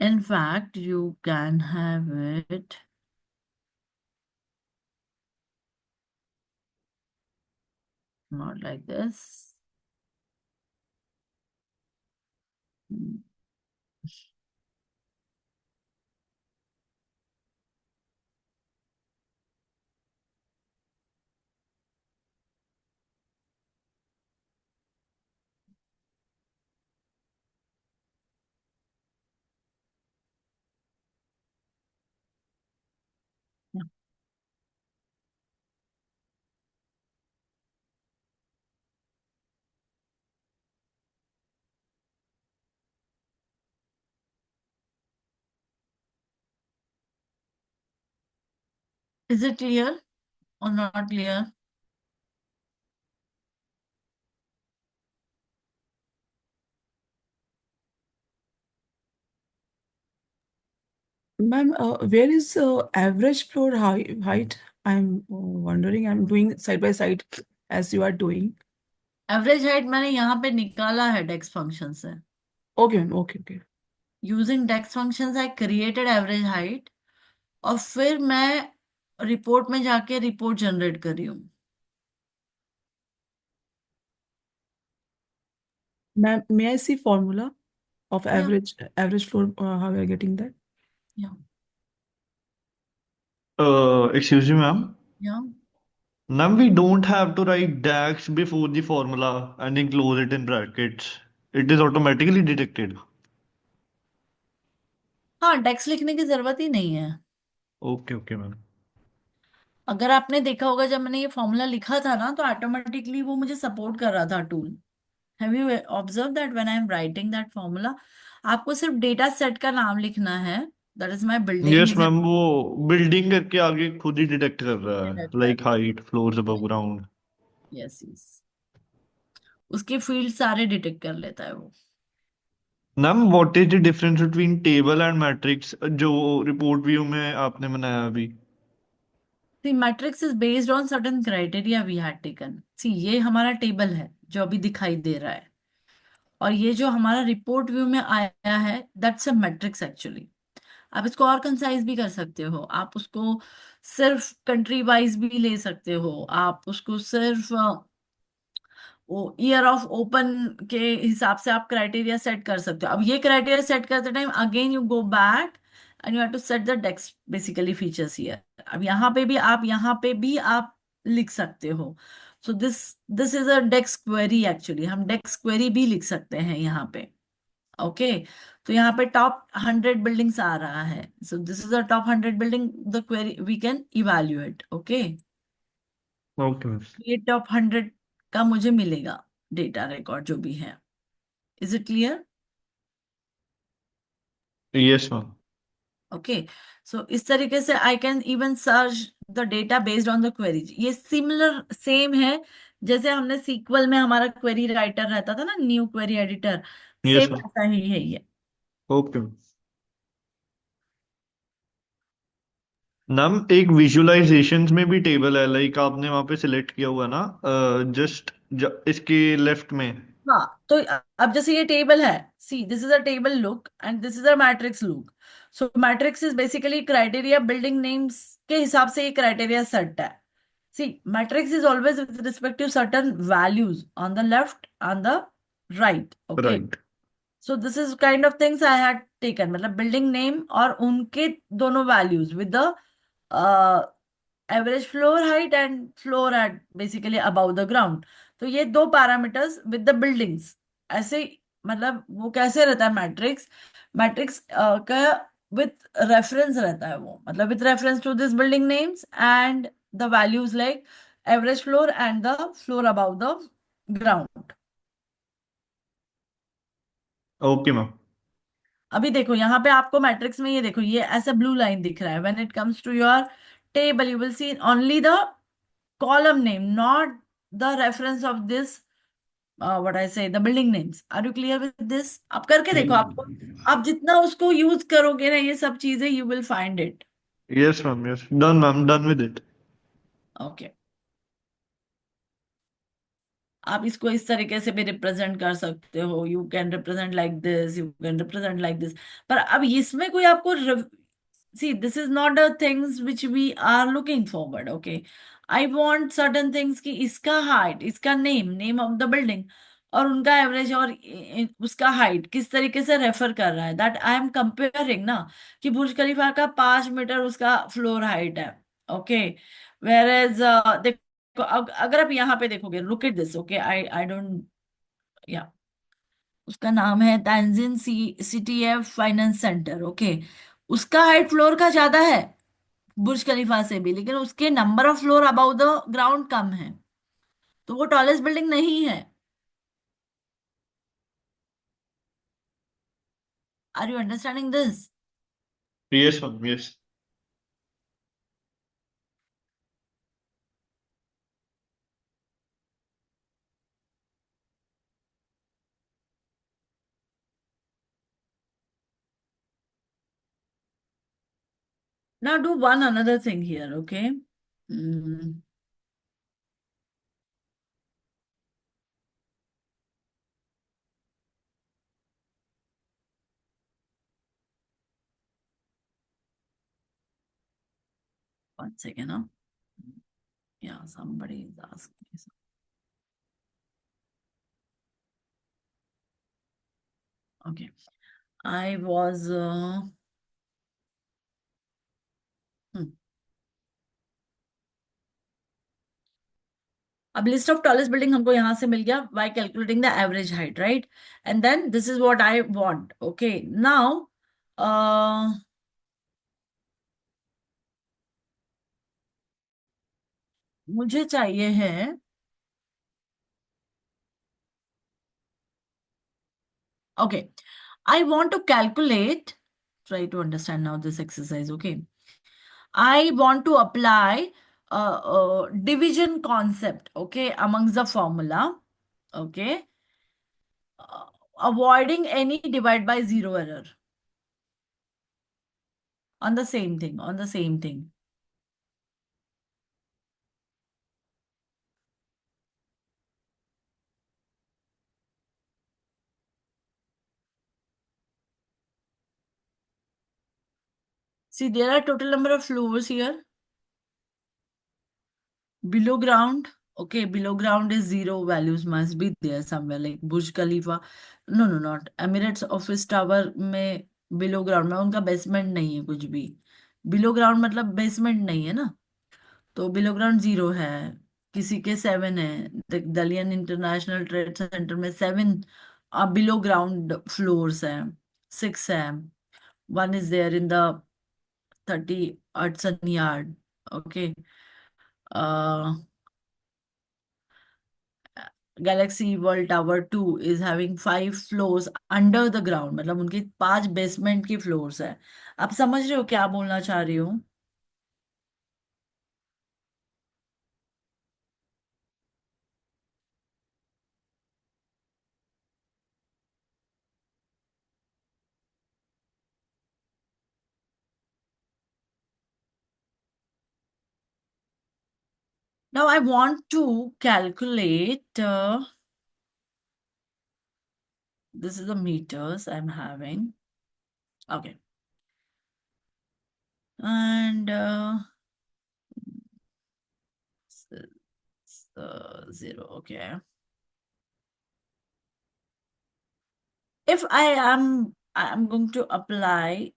In in fact, you can have it not like this. Mm. Yeah. Is it clear or not clear? Ma'am, where is average floor height? I'm wondering. I'm doing side by side as you are doing. Average height मैंने यहाँ पे निकाला है DAX function से. Okay, ma'am. Okay, okay. Using DAX functions I created average height और फिर मैं report में जाके रिपोर्ट जनरेट कर रही हूँ. Ma'am, may I see formula of Yeah. average floor? How we are getting that? Yeah. Excuse me, ma'am. Yeah. Ma'am, we don't have to write DAX before the formula and enclose it in brackets. It is automatically detected. हाँ, डेक्स लिखने की जरूरत ही नहीं है. Okay, ma'am. अगर आपने देखा होगा जब मैंने ये फॉर्मूला लिखा था ना तो ऑटोमेटिकली वो मुझे सपोर्ट कर रहा था tool. Have you observe that when I am writing that formula आपको सिर्फ डेटा सेट का नाम लिखना है. That is my building. Yes, ma'am. वो बिल्डिंग करके आगे खुद ही डिटेक्ट कर रहा है, like height, floors above ground. Yes yes, उसके फील्ड सारे डिटेक्ट कर लेता है वो. Ma'am, what is the difference between table and matrix जो रिपोर्ट व्यू में आपने बनाया अभी? See matrix is based on certain criteria we had taken. See ये हमारा टेबल है जो अभी दिखाई दे रहा है और ये जो हमारा रिपोर्ट व्यू में आया है दैट्स अ मैट्रिक्स एक्चुअली. आप इसको और कंसाइज भी कर सकते हो. आप उसको सिर्फ कंट्री वाइज भी ले सकते हो. आप उसको सिर्फ वो ईयर ऑफ ओपन के हिसाब से आप क्राइटेरिया सेट कर सकते हो. अब ये क्राइटेरिया सेट करते time again you go back and you have to set the DAX basically features here. अब यहाँ पे भी आप लिख सकते हो. So this this is a DAX query. Actually हम डेक्स क्वेरी भी लिख सकते हैं यहाँ पे. ओके, तो यहाँ पे टॉप 100 बिल्डिंग्स आ रहा है. So this is a top 100 building the query we can evaluate. Okay, Okay, ma'am. ये टॉप 100 का मुझे मिलेगा डेटा रिकॉर्ड जो भी है. Is it clear? Yes, ma'am. Okay, so इस तरीके से I can even search the data based on the queries. ये सिमिलर सेम है जैसे हमने सीक्वल में हमारा क्वेरी राइटर रहता था ना, new query editor. Yes, same ma'am. ऐसा ही है ये. Okay, ma'am. मैम, एक विजुअलाइजेशंस में भी टेबल है, लाइक आपने वहां पे सिलेक्ट किया हुआ ना, जस्ट इसके लेफ्ट में. हाँ, तो अब जैसे ये टेबल है. See this is a table look and this is a matrix look. So matrix is basically criteria building names के हिसाब से ये क्राइटेरिया सेट है. See matrix is always with respect to certain values on the left on the right. Okay, right. So this is kind of things I had taken. मतलब building name और उनके दोनों values with the average floor height and floor eight basically above the ground. तो ये दो parameters with the buildings. ऐसे मतलब वो कैसे रहता है मैट्रिक्स. मैट्रिक्स का विथ रेफरेंस रहता है वो. मतलब with reference to this building names and the values like average floor and the floor about the ground. Okay ma'am. अभी देखो यहाँ पे आपको मैट्रिक्स में ये देखो ये ऐसा ब्लू लाइन दिख रहा है. When it comes to your table you will see only the column name, not the reference of this, what I say, the building names. Are you clear with this? आप करके देखो. आपको आप जितना उसको यूज करोगे ना ये सब चीजें you will find it. Yes ma'am, yes. Done ma'am, done with it. Okay. आप इसको इस तरीके से भी रिप्रेजेंट कर सकते हो, you can represent like this, you can represent like this. पर अब इसमें कोई आपको see, this is not the things which we are looking forward. Okay, I want certain things कि इसका हाइट, इसका नेम ऑफ द बिल्डिंग और उनका एवरेज और उसका हाइट किस तरीके से रेफर कर रहा है, दैट आई एम कंपेयरिंग ना। कि बुर्ज खलीफा का 5 मीटर उसका फ्लोर हाइट है। ओके, वेर एज देखो, अगर आप यहाँ पे देखोगे, look at this. Okay, I I don't, या उसका नाम है Tianjin CTF finance centre. Okay, उसका हाइट फ्लोर का ज्यादा है बुर्ज खलीफा से भी, लेकिन उसके number of floor about the ground कम है, तो वो टॉलेस्ट बिल्डिंग नहीं है। Are you understanding this? Yes ma'am, yes. Now do one another thing here, okay? Mm, 1 second, huh? Yeah, somebody is asking. Okay, I was. Hmm. अब list of tallest building हमको यहां से मिल गया by calculating the average height, right? And then this is what I want. Okay, now मुझे चाहिए है, okay, I want to calculate, try to understand now this exercise, okay? I want to apply division concept, okay, amongst the formula, okay, avoiding any divide by zero error on the same thing, on the same thing. See, there are total number of floors here. Below ground, okay, below ground is zero, values must be there somewhere, like Burj Khalifa. No, no, not Emirates Office Tower में below ground में उनका basement नहीं है कुछ भी। Below ground मतलब basement नहीं है ना, तो बिलो ग्राउंड 0 है। किसी के 7 है, दलियन इंटरनेशनल ट्रेड सेंटर में 7 बिलो ग्राउंड फ्लोर्स है, 6 है। One is there in the 30 Hudson Yard, okay. Galaxy World Tower 2 is having 5 floors under the ground, मतलब उनकी 5 बेसमेंट की फ्लोर्स है। आप समझ रहे हो क्या बोलना चाह रही हूँ? Now I want to calculate, this is the meters I'm having. Okay. And 0, okay. If I'm going to apply,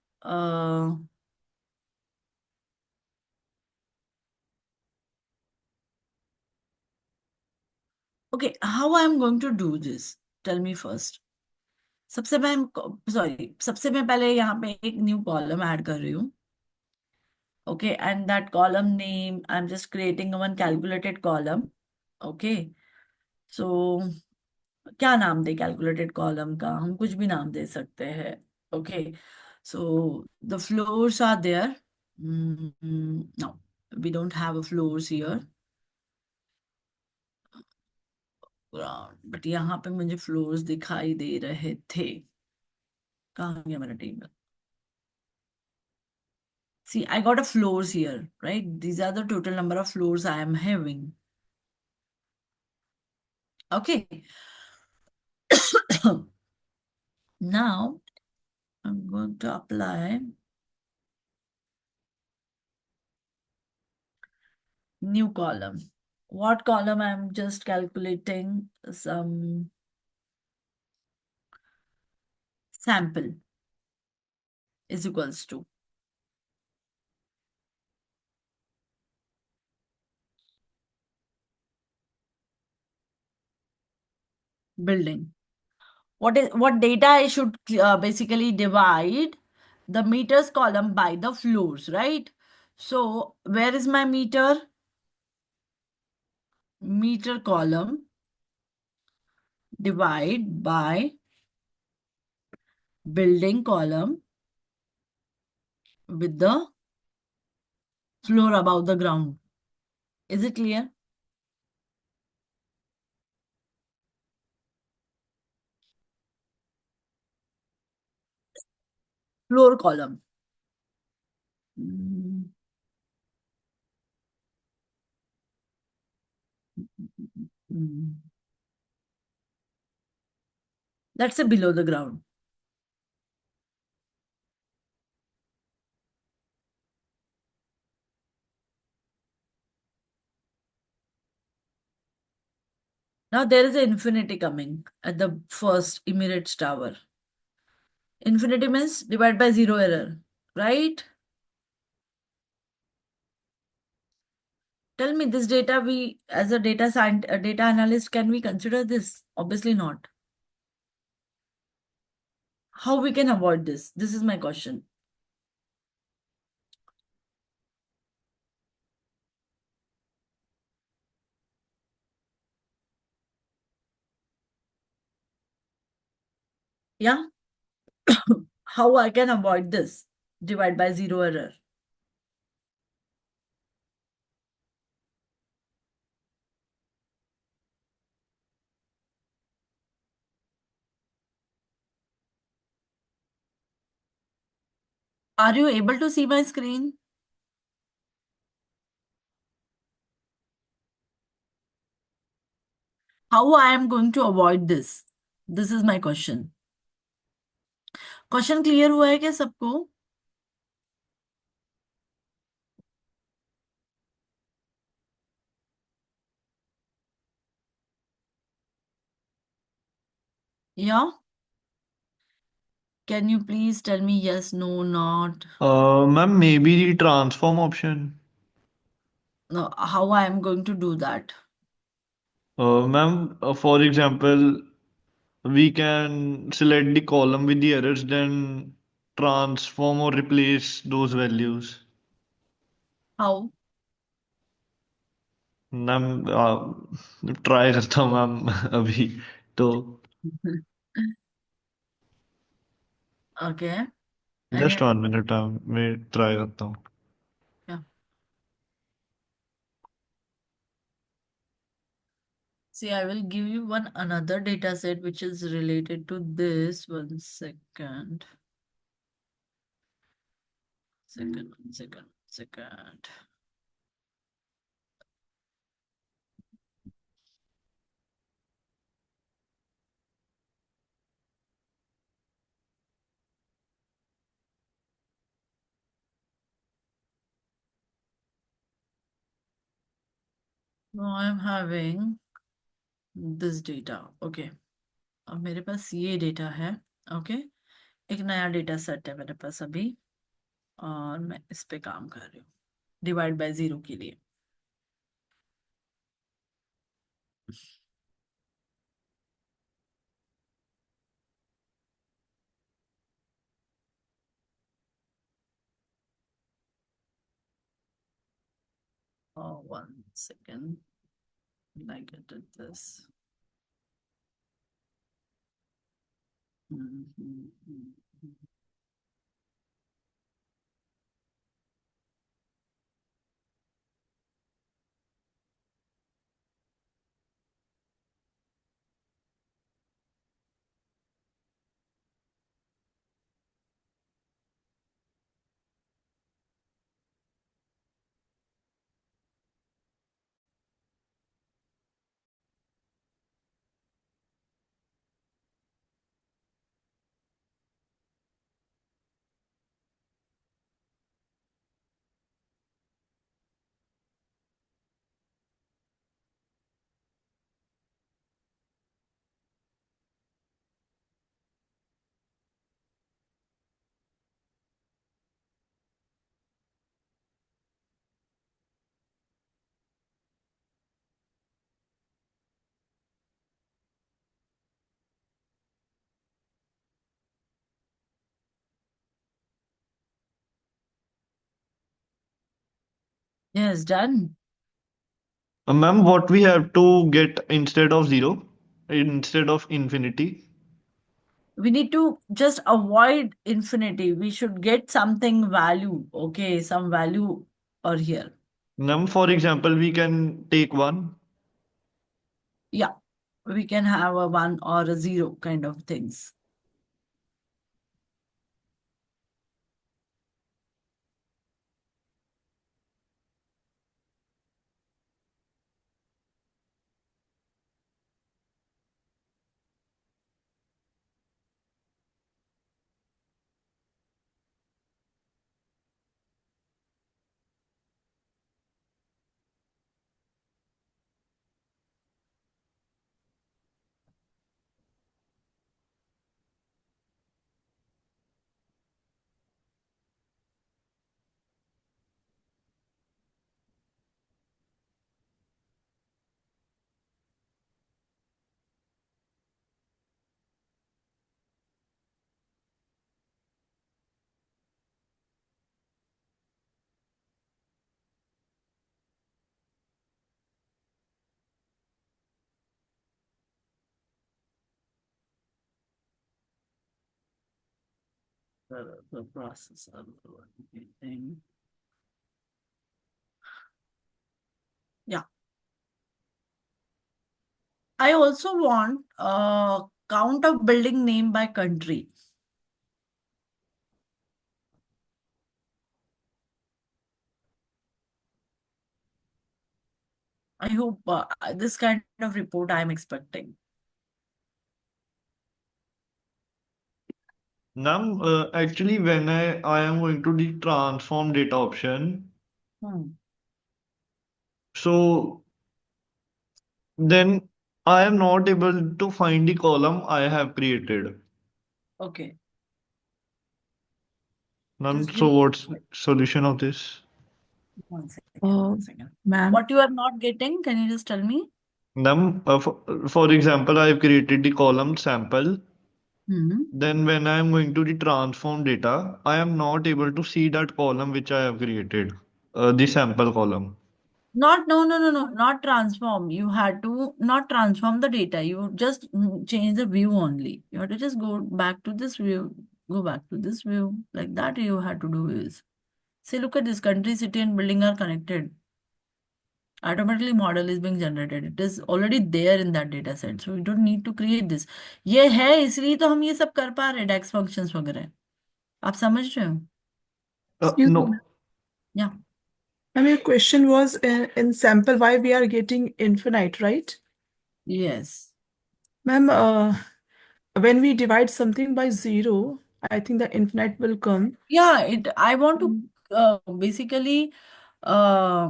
okay, how I'm going to do this? Tell me first. सबसे मैं पहले यहाँ पे एक न्यू कॉलम ऐड कर रही हूँ। Okay, and that column name I am just creating one calculated column. Okay, so क्या नाम दे कैलकुलेटेड कॉलम का? हम कुछ भी नाम दे सकते हैं। Okay, so the floors are there. No, we don't have a floors here, but यहाँ पे मुझे फ्लोर्स दिखाई दे रहे थे। कहाँ गया मेरा table? See, I got a floors here, right? These are the total number of floors I am having. Okay. Now I'm going to apply new column. What column? I'm just calculating some sample is equals to building. What data I should basically divide the meters column by the floors, right? So where is my meter? Meter column divide by building column with the floor above the ground. Is it clear? Floor column. Mm. Mm. That's a below the ground. Now there is an infinity coming at the first Emirates Tower. Infinity means divide by zero error, right? Tell me this data we as a data scientist, a data analyst, can we consider this? Obviously not. How we can avoid this? This is my question. Yeah. How I can avoid this? Divide by zero error. Are you able to see my screen? How I am going to avoid this? This is my question. Question clear हुआ है क्या सबको? Yeah? Can you please tell me yes, no, not? Ma'am may be the transform option. No, how I am going to do that? Ma'am for example we can select the column with the errors, then transform or replace those values. How? Ma'am try करता हूँ ma'am अभी तो. Okay. Just Any, 1 minute मैं try करता हूँ. yeah. See, I will give you one another data set which is related to this. 1 second. Second. Now I'm having this data. Okay. अब मेरे पास ये डेटा है. ओके. एक नया डेटा सेट है मेरे पास अभी और मैं इस पे काम कर रही हूँ डिवाइड बाय जीरो के लिए. Oh, 1 second. Like I did this. Mhm. Yes, done. Ma'am, what we have to get instead of zero, instead of infinity? We need to just avoid infinity. We should get something value. Okay, some value or here. Ma'am, for example, we can take one. Yeah, we can have a 1 or a 0 kind of things. The process of everything. Yeah. I also want a count of building name by country. I hope this kind of report I'm expecting. Ma'am, actually, when I am going to the transform data option, Hmm. so then I am not able to find the column I have created. Okay. Ma'am, Just give so me what's solution of this? 1 second. Uh, 1 second. ma'am, What you are not getting, can you just tell me? Ma'am, for example, I have created the column sample. Hmm. Then when I am going to the transform data, I am not able to see that column which I have created, the sample column. Not transform. You had to not transform the data. You just change the view only. You have to just go back to this view, go back to this view. Like that you had to do is. See, look at this country, city and building are connected. Automatically model is being generated. It is already there in that data set. So we don't need to create this. ये है इसलिए तो हम ये सब कर पा रहे हैं DAX functions वगैरह. आप समझ रहे हो? excuse me, No. Yeah. I mean, your question was in sample why we are getting infinite, right? Yes. Ma'am, when we divide something by zero, I think the infinite will come. Yeah, I want to basically uh,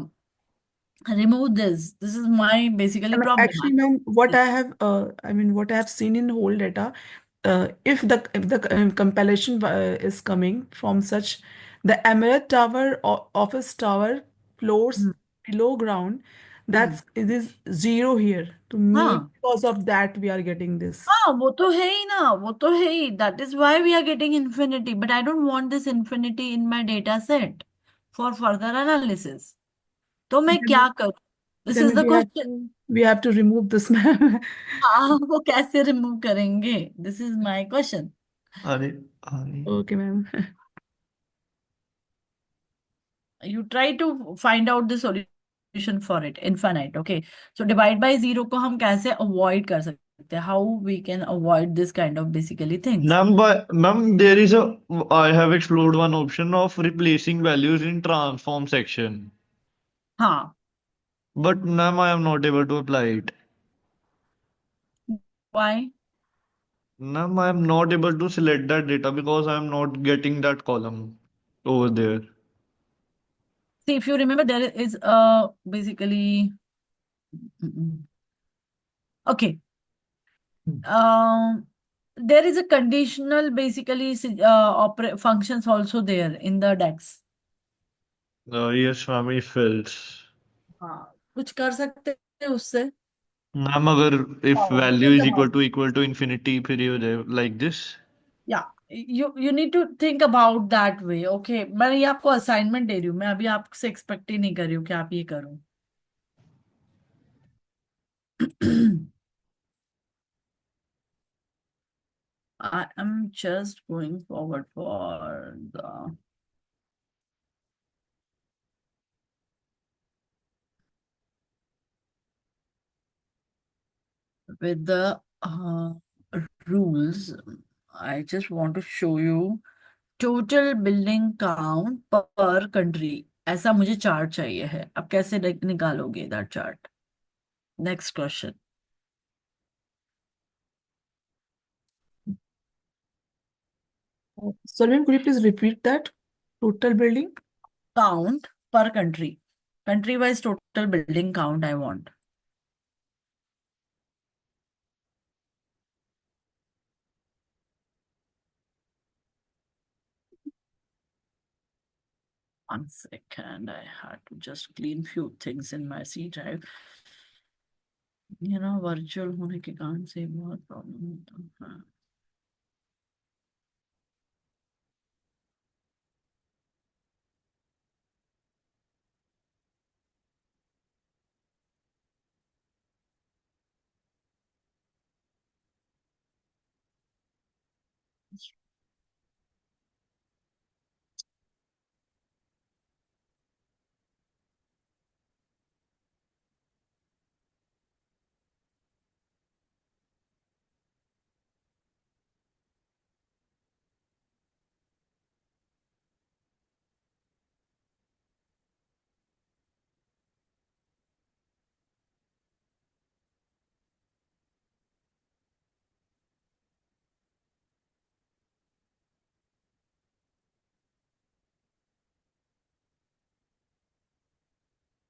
remove this. This is my basically problem. Actually, ma'am, what I have, what I have seen in whole data, if the compilation is coming from such, the Emirate Tower office tower floors Hmm. below ground, Hmm. it is zero here. To me, हाँ because of that, we are getting this. हाँ वो तो है ही ना वो तो है ही that is why we are getting infinity but I don't want this infinity in my data set for further analysis तो मैं Then, क्या करूँ this then is the we have question we have to remove this, ma'am. हाँ वो कैसे remove करेंगे this is my question अरे अरे Okay, ma'am. you try to find out the solution for it infinite okay so divide by zero को हम कैसे avoid कर सकते हैं how we can avoid this kind of basically things Ma'am, there is I have explored one option of replacing values in transform section. हाँ But ma'am, I am not able to apply it. why Ma'am, I am not able to select that data because I am not getting that column over there. see if you remember there is basically mm-mm. Okay. There is a conditional basically functions also there in the DAX. Yes, ma'am, it fails. हाँ कुछ कर सकते हैं उससे ma'am अगर if हाँ value think is about equal to infinity फिर ये हो जाए like this. yeah you need to think about that way. Okay, मैं ये आपको असाइनमेंट दे रही हूँ, मैं अभी आपसे एक्सपेक्ट ही नहीं कर रही हूँ कि आप ये करो. I am just going forward for the with the rules. I just want to show you total building count per country. ऐसा मुझे चार्ट चाहिए है. अब कैसे निकालोगे that chart? Next question. Sorry, could you please repeat that? Total building? Count per country. Country wise total building count I want. One second, I had to just clean few things in my C drive. Virtual होने के कारण से बहुत problem होता है.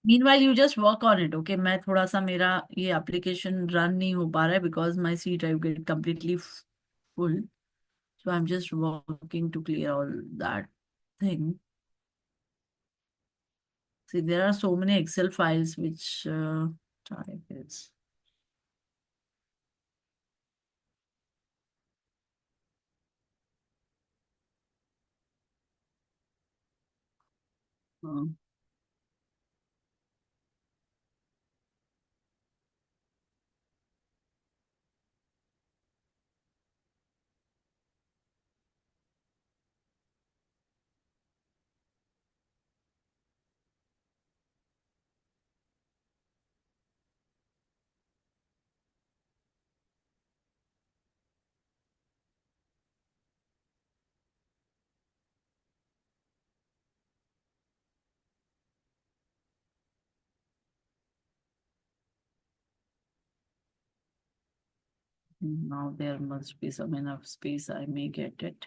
Meanwhile, you just work on it, okay? मैं थोड़ा सा मेरा ये एप्लीकेशन रन नहीं हो पा रहा है because my C drive get completely full. So I'm just working to clear all that thing. See, there are so many Excel files which type is. Now there must be some enough space. I may get it.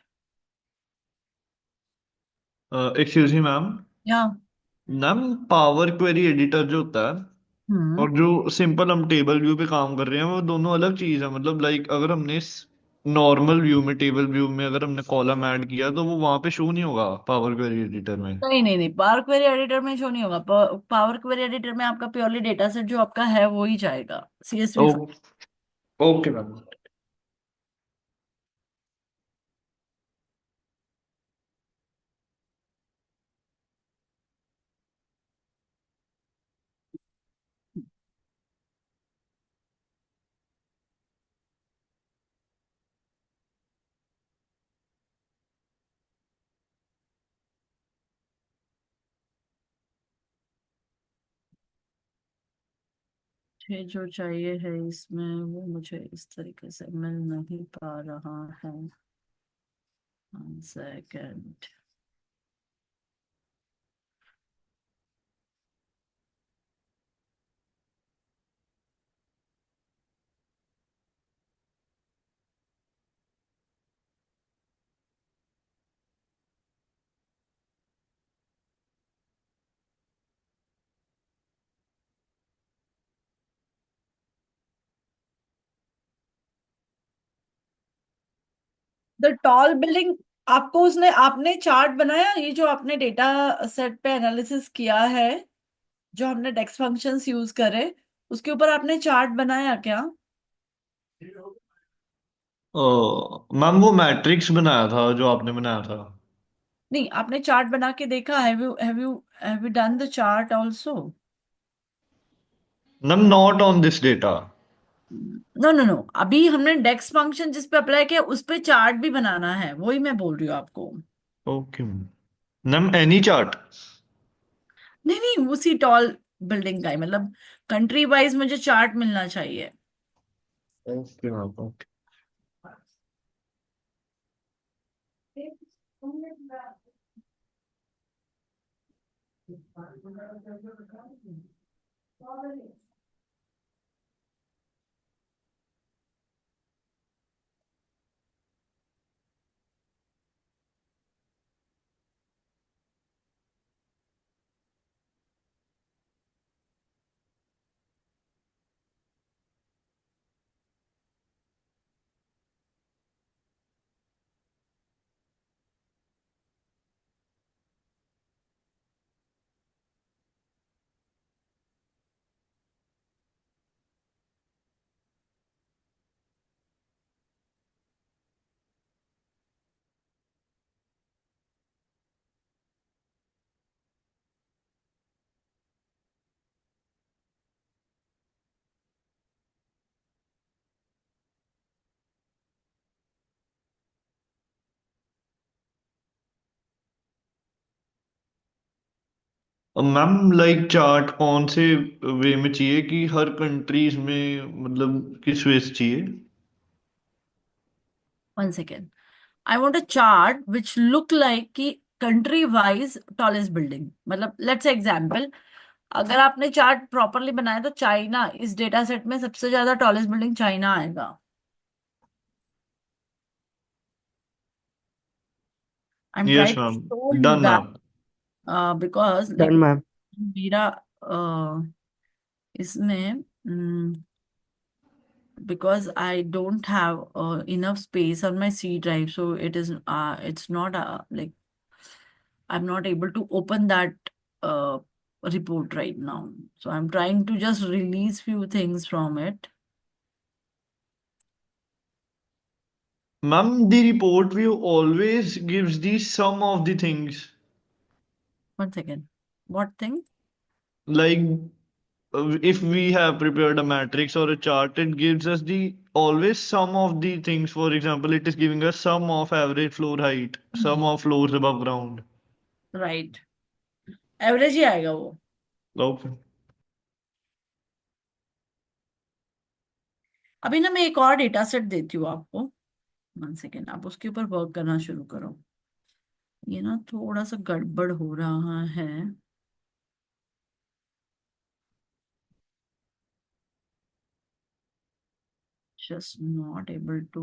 Excuse me ma'am. Yeah. Ma'am power query editor जो होता है हम्म. और जो simple हम table view पे काम कर रहे हैं वो दोनों अलग चीज है. मतलब लाइक अगर हमने नॉर्मल व्यू में टेबल व्यू में अगर हमने कॉलम ऐड किया तो वो वहां पे शो नहीं होगा पावर क्वेरी एडिटर में. नहीं नहीं नहीं, पावर क्वेरी एडिटर में शो नहीं होगा. पावर क्वेरी एडिटर में आपका प्योरली डेटा सेट जो आपका है वो ही जाएगा. CSV. Okay ma'am. मुझे जो चाहिए है इसमें वो मुझे इस तरीके से मिल नहीं पा रहा है. 1 second. The tall building. आपको उसने आपने चार्ट बनाया, ये जो आपने डेटा सेट पे एनालिसिस किया है, जो हमने डेक्स फंक्शंस यूज करे, उसके ऊपर आपने चार्ट बनाया क्या? मैम वो मैट्रिक्स बनाया था जो आपने बनाया था। नहीं, आपने चार्ट बना के देखा? Have you done the chart also? Ma'am not on this data. No no no, अभी हमने डेक्स फंक्शन जिस पे अप्लाई किया उस पे चार्ट भी बनाना है, वही मैं बोल रही हूँ आपको। Okay ma'am any chart. नहीं नहीं, उसी टॉल बिल्डिंग का ही, मतलब कंट्री वाइज मुझे चार्ट मिलना चाहिए। Okay ma'am okay. Ma'am like chart कौन से वे में चाहिए कि हर कंट्रीज में मतलब किस वे से चाहिए? One second, I want a chart which look like कि कंट्री वाइज टॉलेस्ट बिल्डिंग, मतलब लेट्स एग्जाम्पल, अगर आपने चार्ट प्रॉपरली बनाया तो चाइना इस डेटा सेट में सबसे ज्यादा टॉलेस्ट बिल्डिंग चाइना आएगा। I am yes trying to ma'am. Show you done that ma'am. Because done like ma'am. मेरा इसमें because I don't have enough space on my C drive, so it's not like I'm not able to open that uh, report right now. So I'm trying to just release few things from it. Ma'am, the report view always gives the sum of the things. One second. What thing? Like if we have prepared a matrix or a chart, it gives us the always sum of the things. For example, it is giving us sum of average floor height, sum of floors above ground. Right. Average ही आएगा वो। Okay. अभी ना मैं एक और data set देती हूँ आपको। वन सेकेंड, आप उसके ऊपर वर्क करना शुरू करो। ये ना थोड़ा सा गड़बड़ हो रहा है। Just not able to.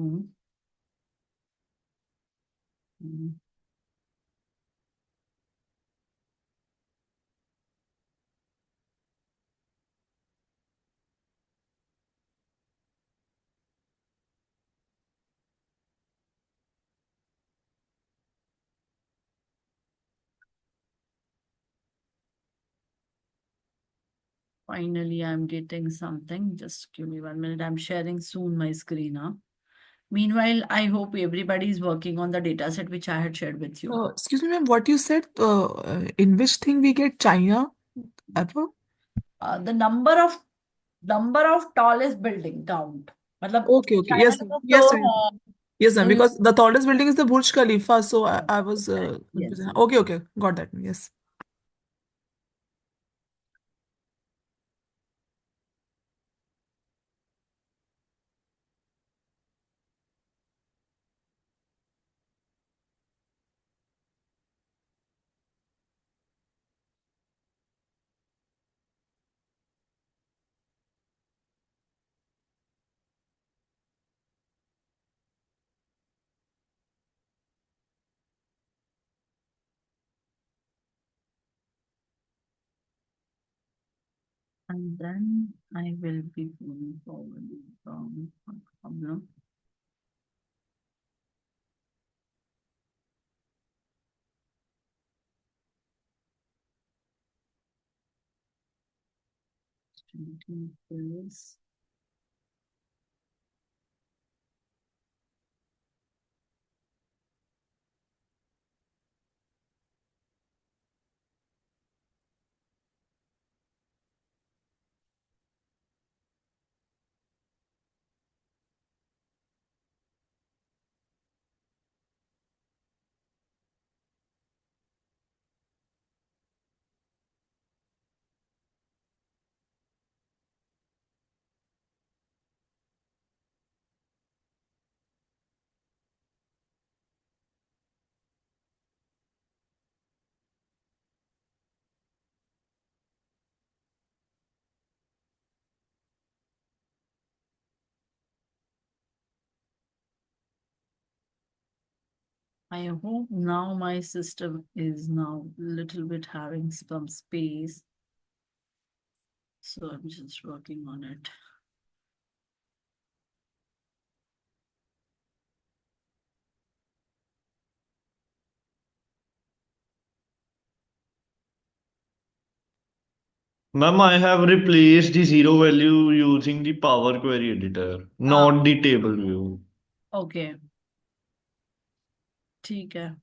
Finally, I'm getting something. Just give me 1 minute. I'm sharing soon my screen now. Meanwhile, I hope everybody is working on the data set which I had shared with you. Excuse me, ma'am, what you said, in which thing we get China apple? The number of tallest building count. मतलब Okay, okay. China Yes, का ma'am. तो Yes, floor ma'am. है Yes, ma'am. in Because the tallest building is the Burj Khalifa, so I was yes. confused. Okay, okay. Got that. Yes. And then I will be moving forward from problem. This. I hope now my system is now little bit having some space. So I'm just working on it. Ma'am, I have replaced the zero value using the Power Query editor, not the table view. Okay. ठीक है.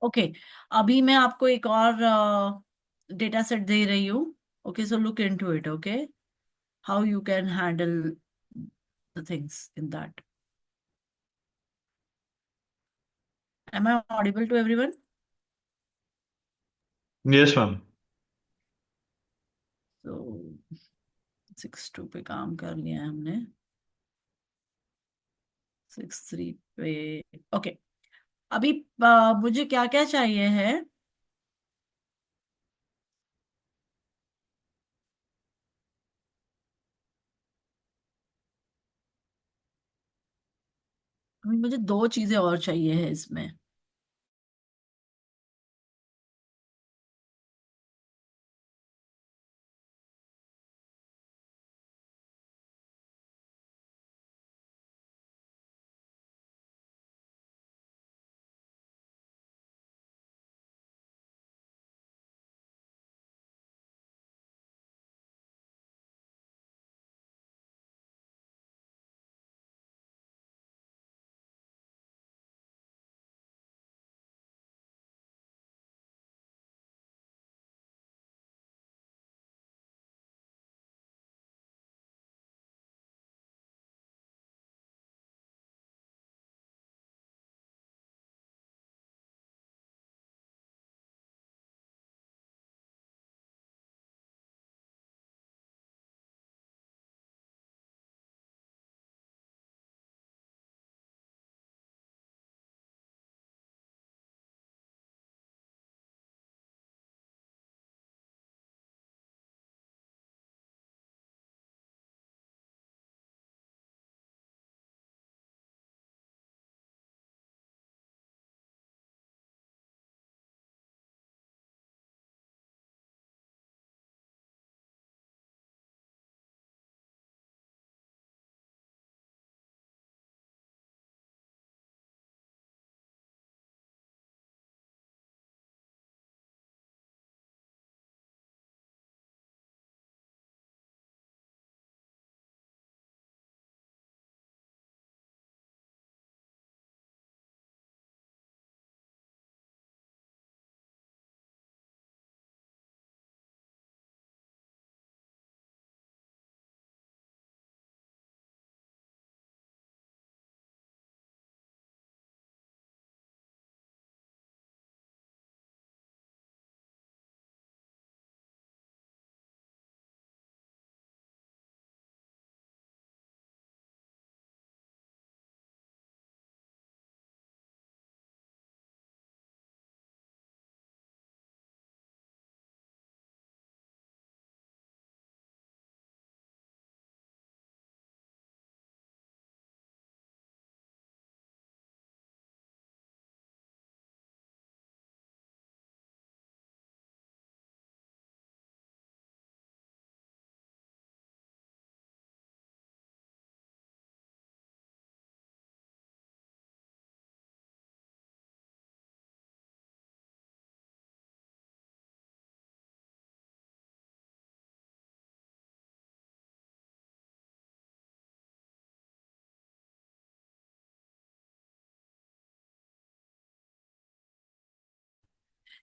Okay. अभी मैं आपको एक और data set दे रही हूँ. Okay, so look into it. Okay, how you can handle the things in that. Am I audible to everyone? Yes, ma'am. So 6-2 पे काम कर लिया है हमने. 6-3 पे. ओके. अभी मुझे क्या क्या चाहिए है. अभी मुझे दो चीजें और चाहिए है इसमें.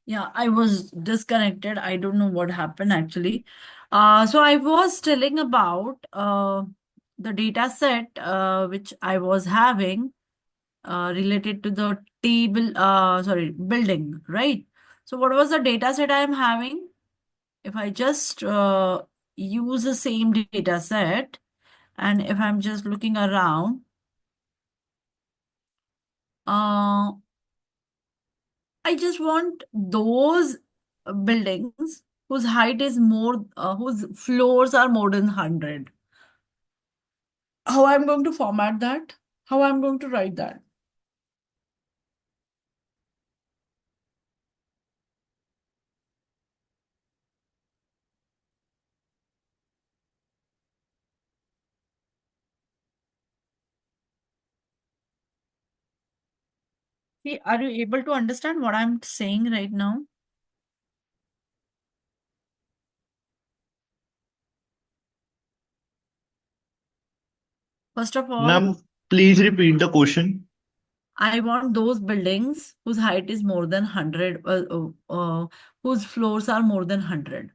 Yeah, I was disconnected. I don't know what happened actually. So I was telling about the data set which I was having related to the building, right? So what was the data set I am having? If I just use the same data set, and if I'm just looking around, uh, I just want those buildings whose height is more, whose floors are more than 100. How I'm going to format that? How I'm going to write that? See, are you able to understand what I'm saying right now? First of all, Ma'am, please repeat the question. I want those buildings whose height is more than 100, whose floors are more than 100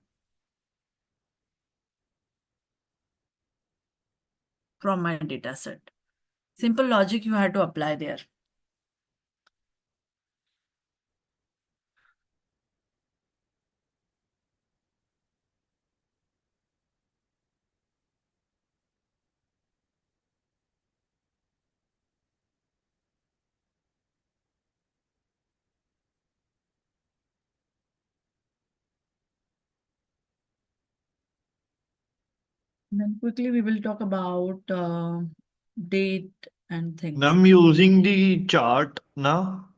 from my data set. Simple logic you had to apply there. Then quickly we will talk about date and things. Ma'am, using the chart now.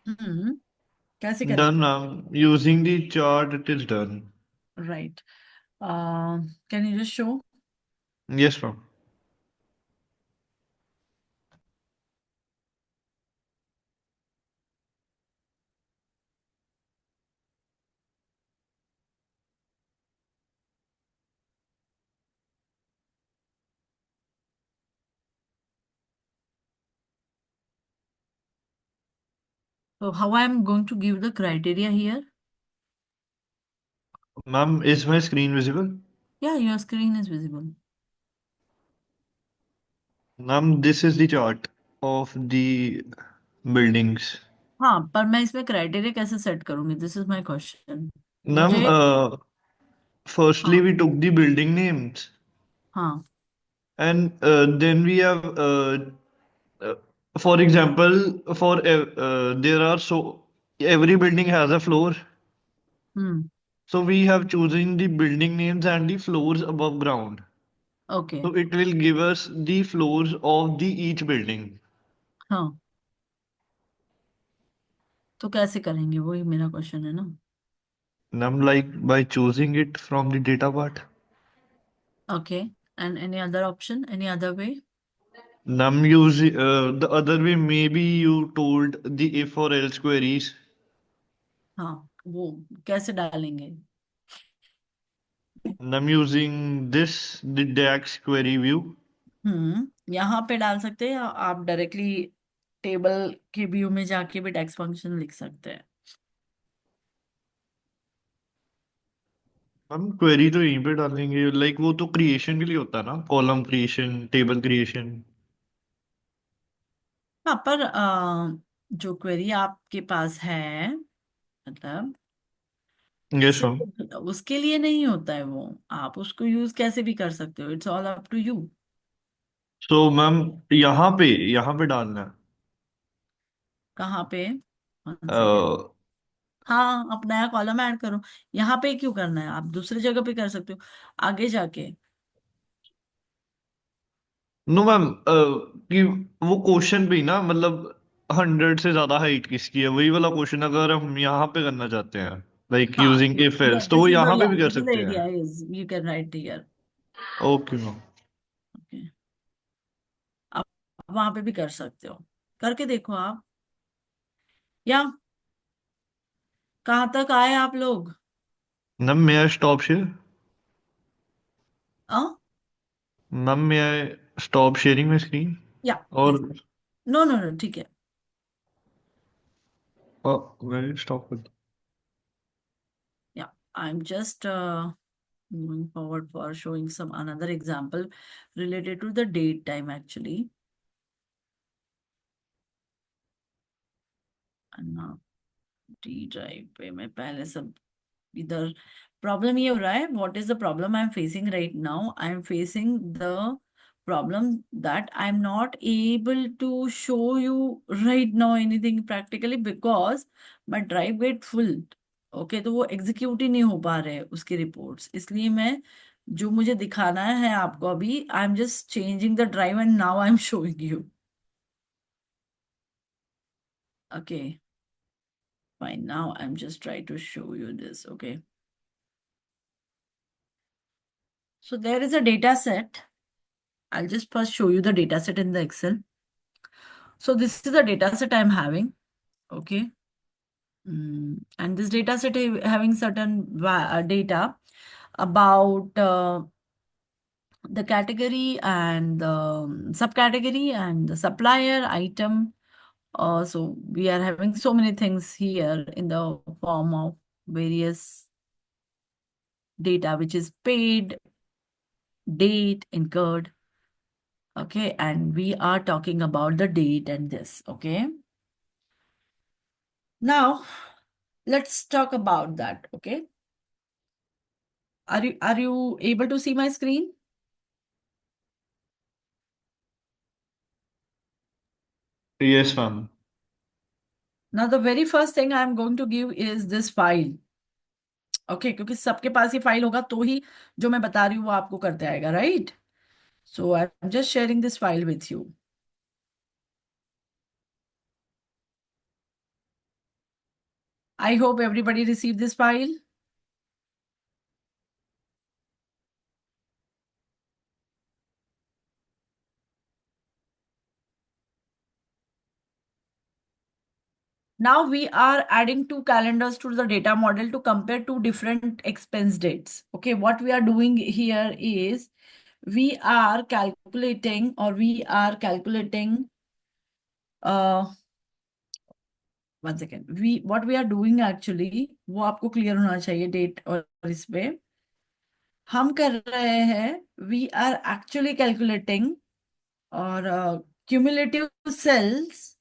कैसे Done, करेंगे? ma'am. Using the chart, it is done. Right. Can you just show? Yes, ma'am. So how I am going to give the criteria here? Ma'am, is my screen visible? Yeah, your screen is visible. Ma'am, this is the chart of the buildings. हाँ, पर मैं इसमें criteria कैसे set करूंगी? This is my question. Ma'am, मुझे firstly हाँ we took the building names, हाँ and then we have, uh, for example, there are so every building has a floor. Hmm So we have chosen the building names and the floors above ground. Okay So it will give us the floors of the each building. हाँ, तो कैसे करेंगे? वही मेरा question है ना. And I'm like by choosing it from the data part. Okay, and any other option, any other way? Num use the other way maybe you told the if or else queries. हाँ, वो कैसे डालेंगे? Num using this the DAX query view. यहाँ पे डाल सकते हैं, या आप डायरेक्टली टेबल के व्यू में जाके भी टेक्स्ट फंक्शन लिख सकते हैं. हम क्वेरी तो यहीं पे डालेंगे, लाइक वो तो क्रिएशन के लिए होता है ना, कॉलम क्रिएशन, टेबल क्रिएशन. हाँ, पर जो क्वेरी आपके पास है, मतलब यस मैम. सिर्फ उसके लिए नहीं होता है वो. आप उसको यूज कैसे भी कर सकते हो. It's all up to you. So ma'am यहाँ पे डालना कहाँ पे? वन है. सेकेंड. हाँ, आप नया कॉलम ऐड करो. यहाँ पे क्यों करना है? आप दूसरी जगह पे कर सकते हो आगे जाके. नो मैम, कि वो क्वेश्चन भी ना, मतलब 100 से ज्यादा हाइट किसकी है, वही वाला क्वेश्चन अगर हम यहाँ पे करना चाहते हैं, लाइक हाँ, यूजिंग इफ एल्स, तो दिस वो इज द यहाँ पे या भी कर दिस इज द सकते हैं. Idea is you can write here. Okay ma'am. Okay, आप वहां पे भी कर सकते हो. करके देखो आप. या कहाँ तक आए आप लोग? Ma'am may I stop share? हाँ, ma'am may I stop sharing my screen? या और नो नो नो, ठीक है. मैं स्टॉप कर दूं? I'm just moving forward for showing some another example related to the date time actually. And now D drive पे मैं पहले सब इधर प्रॉब्लम ये हो रहा है. What is the problem I'm facing right now? I'm facing the problem that I'm not able to show you right now anything practically because my drive get full. Okay तो वो एग्जीक्यूट ही नहीं हो पा रहे उसके रिपोर्ट्स, इसलिए मैं जो मुझे दिखाना है आपको अभी, आई am just changing the drive and now I am showing you. Okay fine, now I'm just trying to show you this. Okay, so there is a data set. I'll just first show you the data set in the Excel. So this is the data set I'm having. Okay. And this data set is having certain data about the category and the subcategory and the supplier item. So we are having so many things here in the form of various data, which is paid, date, incurred. Okay, and we are talking about the date and this. Okay. Now let's talk about that. Okay. Are you able to see my screen? Yes, ma'am. Now the very first thing I'm going to give is this file. Okay, क्योंकि सबके पास ये file होगा तो ही जो मैं बता रही हूँ वो आपको करते आएगा, right? So I'm just sharing this file with you. I hope everybody received this file. Now we are adding two calendars to the data model to compare two different expense dates. Okay, what we are doing here is we are calculating one second. What we are doing actually, वो आपको clear होना चाहिए date और इस पे हम कर रहे हैं, we are actually calculating or cumulative cells.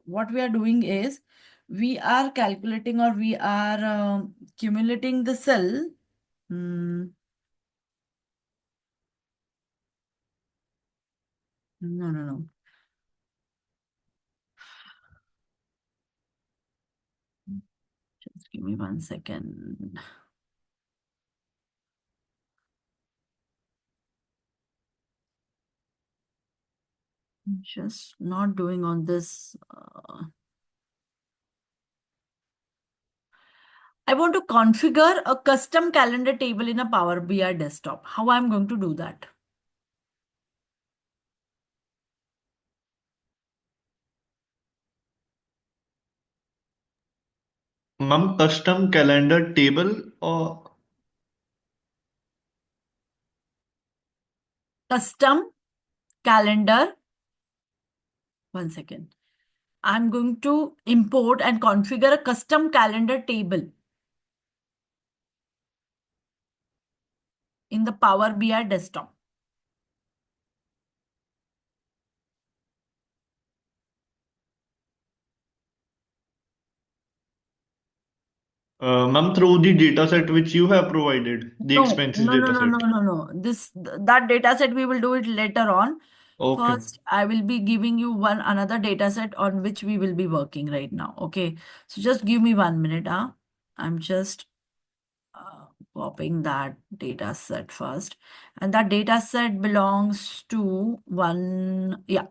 What we are doing is we are calculating or we are cumulating the cell. No. Just give me 1 second. Just not doing on this. I want to configure a custom calendar table in a Power BI desktop. How I'm going to do that? Ma'am, custom calendar table or Custom calendar. 1 second. I'm going to import and configure a custom calendar table in the Power BI desktop. ma'am, through the data set which you have provided, the expenses data set. No. That data set we will do it later on. Okay. First, I will be giving you another data set on which we will be working right now. Okay, so just give me 1 minute. I'm just copying that data set first, and that data set belongs to one. Yeah.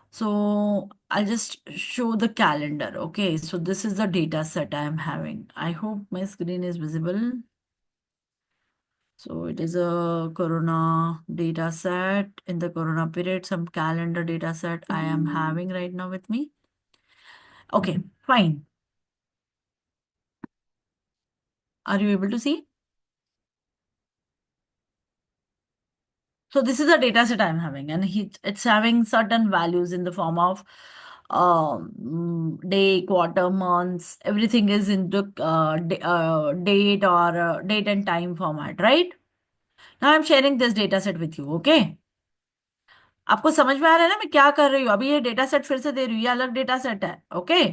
So I'll just show the calendar. Okay, so this is the data set I'm having. I hope my screen is visible. So it is a Corona data set in the Corona period, some calendar data set I am having right now with me. Okay, fine. Are you able to see? So this is a data set I'm having, and it's having certain values in the form of day, quarter, months, everything is into date or date and time format, right? Now I'm sharing this data set with you, okay? आपको समझ में आ रहा है ना मैं क्या कर रही हूँ? अभी ये डेटा सेट फिर से दे रही हूँ, ये अलग डेटा सेट है, ओके?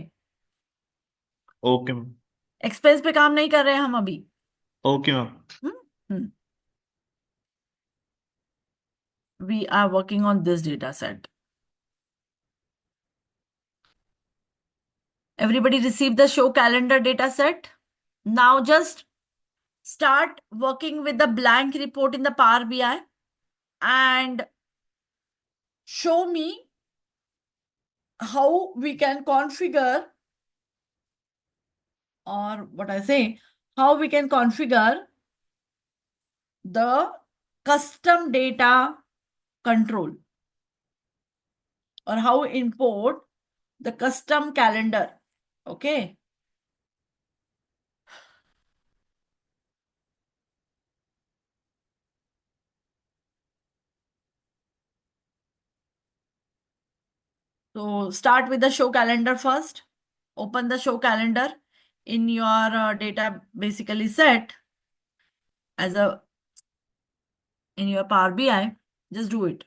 Okay ma'am. एक्सपेंस पे काम नहीं कर रहे हैं हम अभी। Okay ma'am. Hmm We are working on this data set. Everybody received the show calendar data set? Now just start working with the blank report in the Power BI and show me how we can configure, or what I say, how we can configure the custom data control, or how import the custom calendar. Okay. So start with the show calendar first. Open the show calendar in your data basically set as a in your Power BI. Just do it.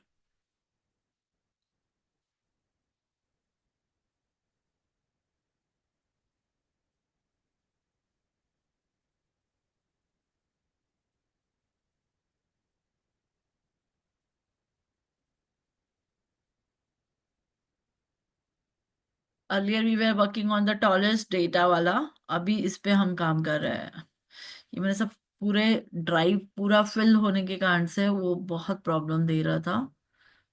Earlier we were working on the tallest data वाला, अभी इस पे हम काम कर रहे हैं। ये मैंने सब पूरे ड्राइव पूरा फिल होने के कारण से वो बहुत प्रॉब्लम दे रहा था,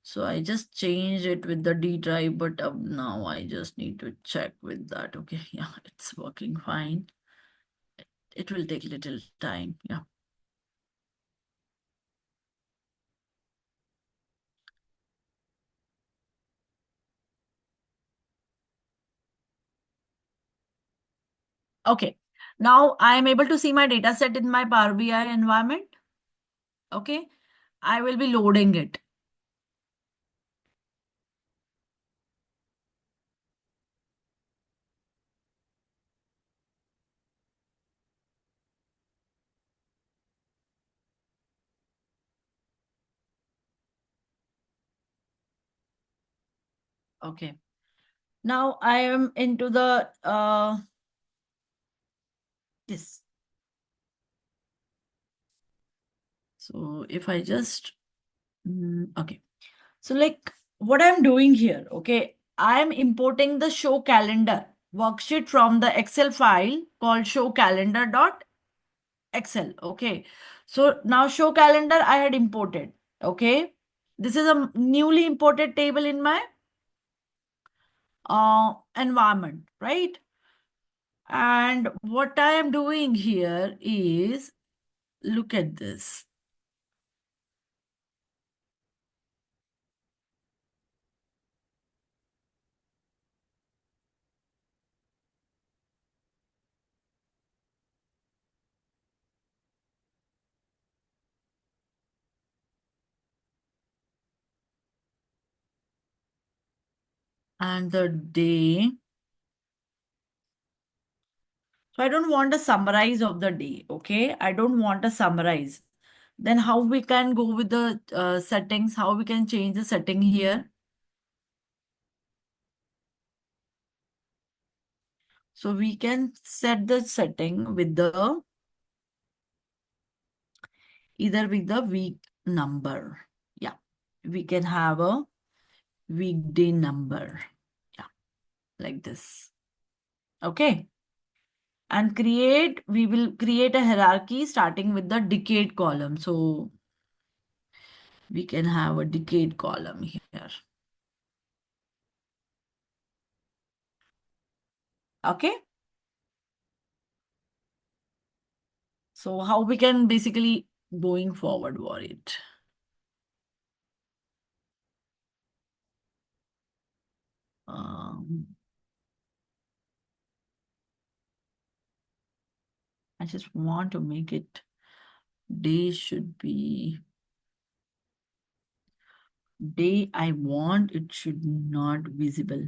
so I just changed it with the D drive, but now I just need to check with that. Okay, yeah, it's working fine. It will take little time. Yeah. Okay, now I am able to see my data set in my Power BI environment. Okay, I will be loading it. Okay, now I am into the this. So if I just okay, so like what I'm doing here, okay, I'm importing the show calendar worksheet from the Excel file called show calendar.excel. Okay, so now show calendar I had imported. Okay, this is a newly imported table in my environment, right? And what I am doing here is look at this. And the day. So I don't want a summarize of the day, okay? I don't want a summarize. Then how we can go with the settings, how we can change the setting here. So we can set the setting with the, either with the week number. Yeah, we can have a weekday number. Yeah, like this. Okay. And we will create a hierarchy starting with the decade column. So we can have a decade column here. Okay. So how we can basically going forward for it. I just want to make it day should be day I want it should not visible.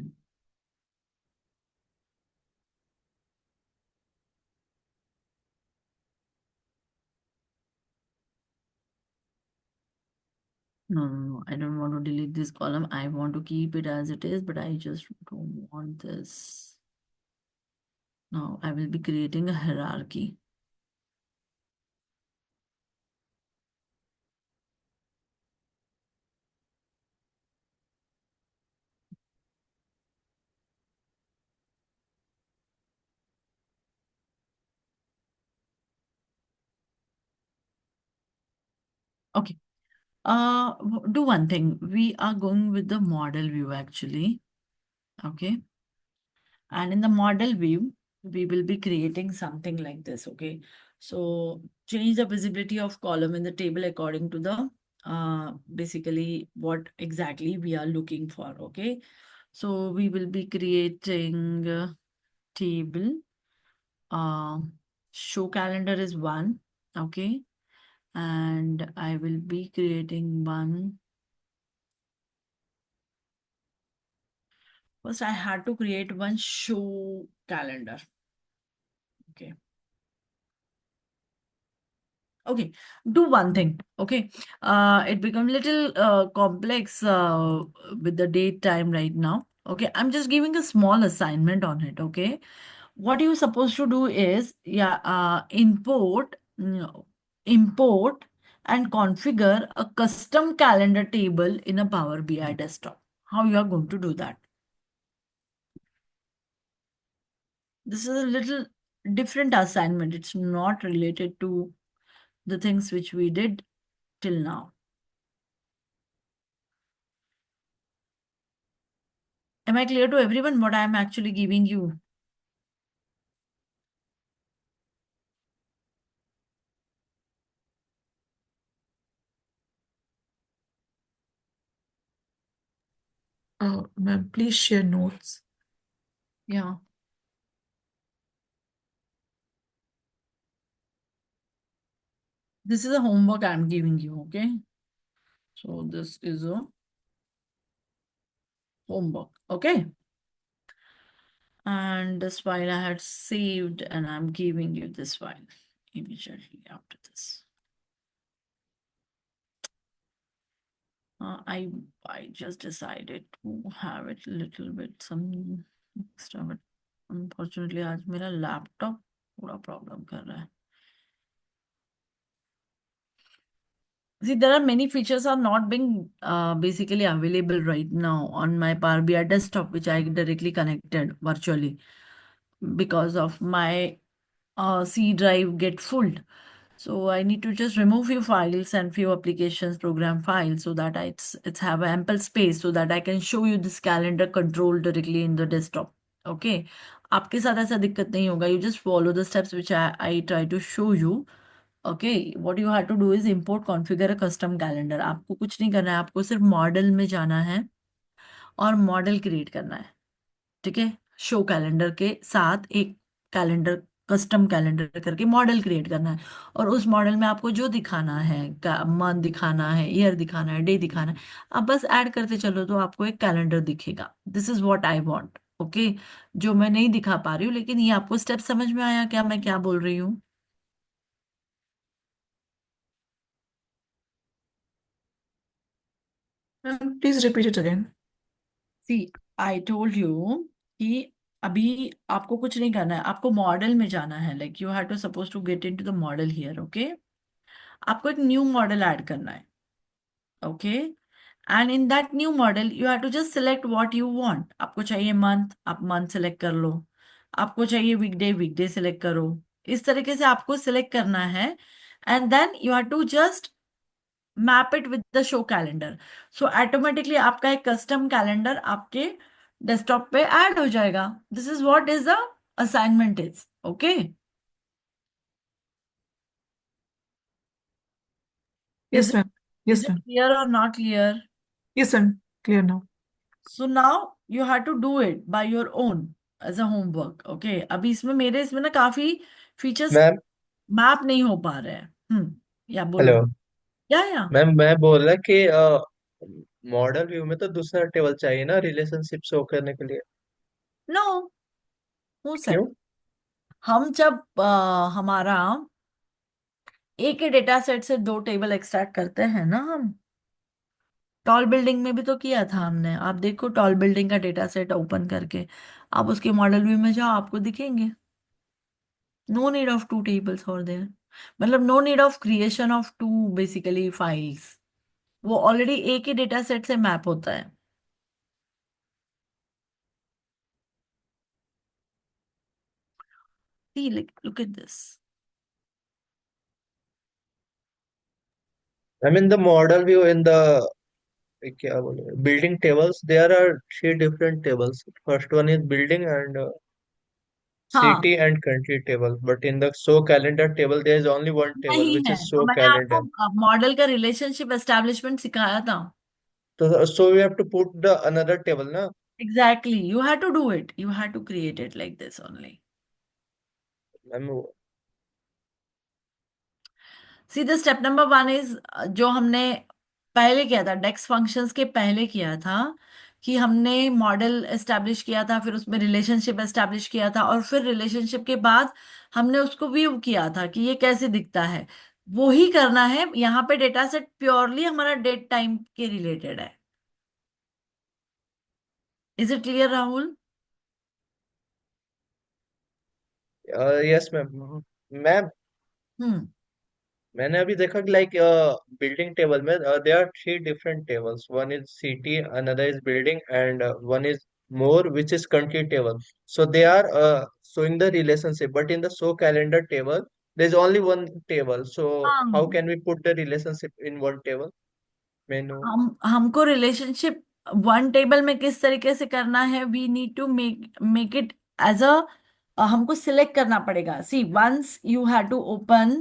No, no, no. I don't want to delete this column. I want to keep it as it is, but I just don't want this. Now I will be creating a hierarchy. Okay. Do one thing. We are going with the model view actually. Okay. And in the model view, we will be creating something like this. Okay. So change the visibility of column in the table according to the basically what exactly we are looking for. Okay. So we will be creating a table. Show calendar is one. Okay. And I will be creating one. First, I had to create one show calendar. Okay. Okay. Do one thing. Okay. It become little complex with the date time right now. Okay. I'm just giving a small assignment on it. Okay. What you're supposed to do is, import and configure a custom calendar table in a Power BI desktop. How you are going to do that? This is a little different assignment. It's not related to the things which we did till now. Am I clear to everyone what I'm actually giving you? Ma'am, please share notes. Yeah. This is a homework I'm giving you, okay? So this is a homework, okay? And this file I had saved and I'm giving you this file immediately after this. I just decided to have it a little bit some extra, but unfortunately आज मेरा laptop थोड़ा problem कर रहा है. See, there are many features are not being basically available right now on my Power BI desktop, which I directly connected virtually because of my C drive get full. So I need to just remove few files and few applications, program files, so that it's have ample space so that I can show you this calendar control directly in the desktop. Okay. आपके साथ ऐसा दिक्कत नहीं होगा. You just follow the steps which I try to show you. Okay, what you have to do is import configure a custom calendar. आपको कुछ नहीं करना है, आपको सिर्फ मॉडल में जाना है और मॉडल क्रिएट करना है. ठीक है, शो कैलेंडर के साथ एक कैलेंडर कस्टम कैलेंडर करके मॉडल क्रिएट करना है और उस मॉडल में आपको जो दिखाना है, मंथ दिखाना है, ईयर दिखाना है, डे दिखाना है, आप बस ऐड करते चलो तो आपको एक कैलेंडर दिखेगा. This is what I want. Okay, जो मैं नहीं दिखा पा रही हूँ, लेकिन ये आपको स्टेप समझ में आया क्या मैं क्या बोल रही हूँ? Ma'am, please repeat it again. See I told you कि अभी आपको कुछ नहीं करना है, आपको मॉडल में जाना है. Like you have to suppose to get into the model here. Okay, आपको एक न्यू मॉडल ऐड करना है. Okay, and in that new model you have to just select what you want. आपको चाहिए मंथ, आप मंथ सिलेक्ट कर लो. आपको चाहिए वीकडे, वीकडे सिलेक्ट करो. इस तरीके से आपको सिलेक्ट करना है and then you have to just map it with the show calendar. So automatically आपका एक कस्टम कैलेंडर आपके डेस्कटॉप पे ऐड हो जाएगा. This is what is the assignment is. Okay, Yes, is it ma'am. is Yes, it ma'am. clear or not clear? Yes, ma'am. Clear now. So now you have to do it by your own as a homework. Okay, अभी इसमें ना काफी features ma'am map नहीं हो पा रहे हैं. या बोलो. हेलो या मैम मैं बोल रहा कि मॉडल व्यू में तो दूसरा टेबल चाहिए ना रिलेशनशिप शो करने के लिए। नो, हु क्यों? सेड? हम जब हमारा एक ही डेटा सेट से दो टेबल एक्सट्रैक्ट करते हैं ना हम, टॉल बिल्डिंग में भी तो किया था हमने। आप देखो टॉल बिल्डिंग का डेटा सेट ओपन करके, आप उसके मॉडल व्यू में जाओ, आपको दिखेंगे। No need of two tables for there, मतलब no need of creation of two basically files, वो ऑलरेडी एक ही डेटा सेट से मैप होता है। See, look at this. I mean the model view in the क्या बोले building tables, there are three different tables. First one is building and हाँ, city and country table, but in the show calendar table there is only one table नहीं which है is तो show मैंने calendar. आपको model का relationship establishment सिखाया था। So we have to put the another table, na? Exactly, you had to do it, you had to create it like this only. I'm, see the step number one is, जो हमने पहले किया था, डेक्स functions के पहले किया था, कि हमने मॉडल एस्टैब्लिश किया था, फिर उसमें रिलेशनशिप एस्टैब्लिश किया था, और फिर रिलेशनशिप के बाद हमने उसको व्यू किया था कि ये कैसे दिखता है। वो ही करना है यहाँ पे। डेटा सेट प्योरली हमारा डेट टाइम के रिलेटेड है। Is it clear Rahul? yes ma'am. Ma'am hmm. मैंने अभी देखा कि लाइक बिल्डिंग टेबल में there are three different tables, one is city, another is building and one is more which is country table. So they are showing the relationship, but in the show calendar table there is only one table. So how हाँ, can we put the relationship in one table? Menu. हमको relationship one table में किस तरीके से करना है, we need to make it as a, हमको select करना पड़ेगा। See, once you have to open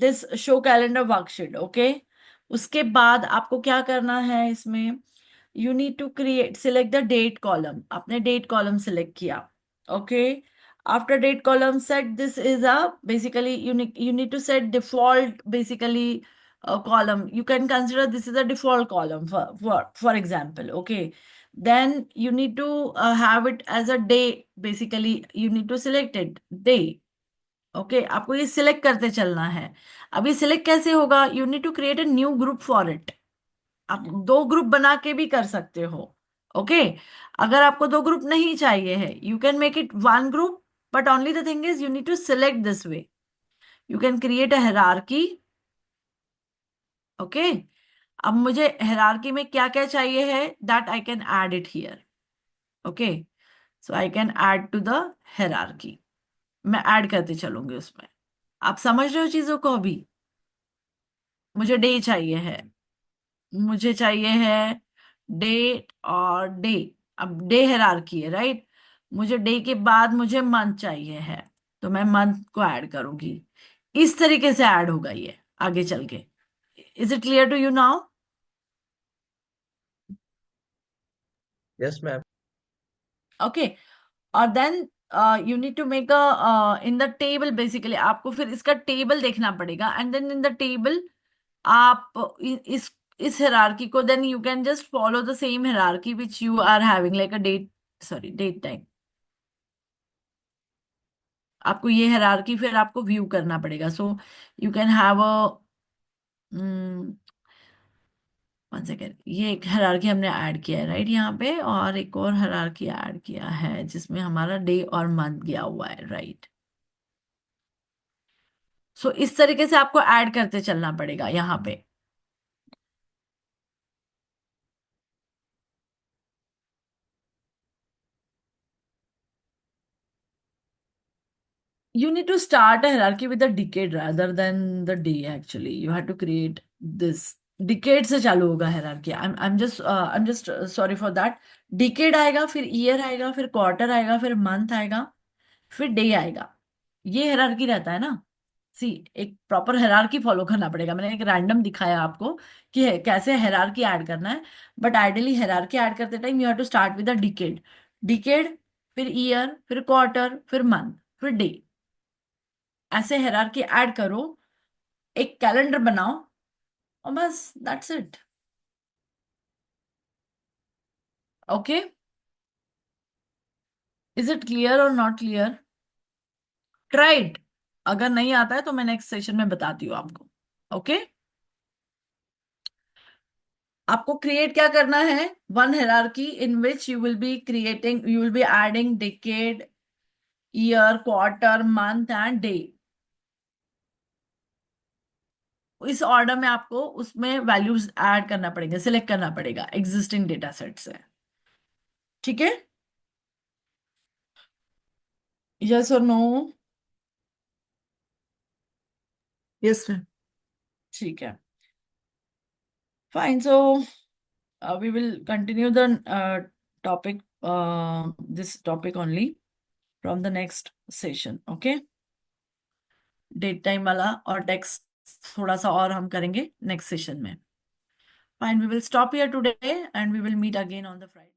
this show calendar worksheet, okay, उसके बाद आपको क्या करना है इसमें, you need to create, select the date column. आपने डेट कॉलम सिलेक्ट किया, okay. After date column set, this is a basically you need to set default basically column. You can consider this is a default column for example, okay. Then you need to have it as a day. Basically you need to select it day, okay. आपको ये select करते चलना है। अब ये select कैसे होगा, you need to create a new group for it. आप दो ग्रुप बना के भी कर सकते हो, ओके। अगर आपको दो ग्रुप नहीं चाहिए है, you can make it one group, but only the thing is you need to select this way. You can create a hierarchy, okay. अब मुझे हायरार्की में क्या क्या चाहिए है, that I can add it here, okay. So I can add to the hierarchy. मैं add करते चलूंगी उसमें। आप समझ रहे हो चीजों को अभी? मुझे डे चाहिए है, मुझे चाहिए है डेट और डे। अब डे हायरार्की है, राइट। मुझे डे के बाद मुझे मंथ चाहिए है, तो मैं मंथ को ऐड करूंगी। इस तरीके से ऐड होगा ये आगे चल के। Is it clear to you now? Yes ma'am. Okay. और then you need to make a in the table, basically आपको फिर इसका टेबल देखना पड़ेगा, and then in the table आप इस हायरार्की को, then you can just follow the same hierarchy which you are having like a date, sorry date time. आपको ये हायरार्की फिर आपको व्यू करना पड़ेगा। So you can have a, one second, ये एक हायरार्की हमने ऐड किया है राइट यहाँ पे, और एक और हायरार्की ऐड किया है जिसमें हमारा डे और मंथ गया हुआ है, राइट। सो इस तरीके से आपको ऐड करते चलना पड़ेगा यहाँ पे। You need to start a hierarchy with a decade rather than the day. Actually, you have to create this decade से चालू होगा hierarchy. I'm just sorry for that. Decade आएगा, फिर year आएगा, फिर quarter आएगा, फिर month आएगा, फिर day आएगा। ये hierarchy रहता है ना। सी, एक प्रॉपर hierarchy फॉलो करना पड़ेगा। मैंने एक रैंडम दिखाया आपको कि कैसे hierarchy ऐड करना है, बट आइडियली hierarchy ऐड करते time you have to start with a decade. Decade, फिर ईयर, फिर क्वार्टर, फिर मंथ, फिर डे। ऐसे हायरार्की ऐड करो, एक कैलेंडर बनाओ, और बस that's it. Okay, is it clear और नॉट क्लियर? ट्राइड। अगर नहीं आता है तो मैं नेक्स्ट सेशन में बताती हूँ आपको, ओके। आपको क्रिएट क्या करना है? One hierarchy in which you will be adding decade, year, quarter, month and day. इस ऑर्डर में आपको उसमें वैल्यूज ऐड करना पड़ेगा, सिलेक्ट करना पड़ेगा एग्जिस्टिंग डेटा सेट से. ठीक है? यस और नो? Yes, ma'am. ठीक है. Fine. So we will continue the topic, this topic only from the next session. Okay? Date time वाला और टेक्स्ट थोड़ा सा और हम करेंगे नेक्स्ट सेशन में. Fine, we will stop here today and we will meet again on the Friday.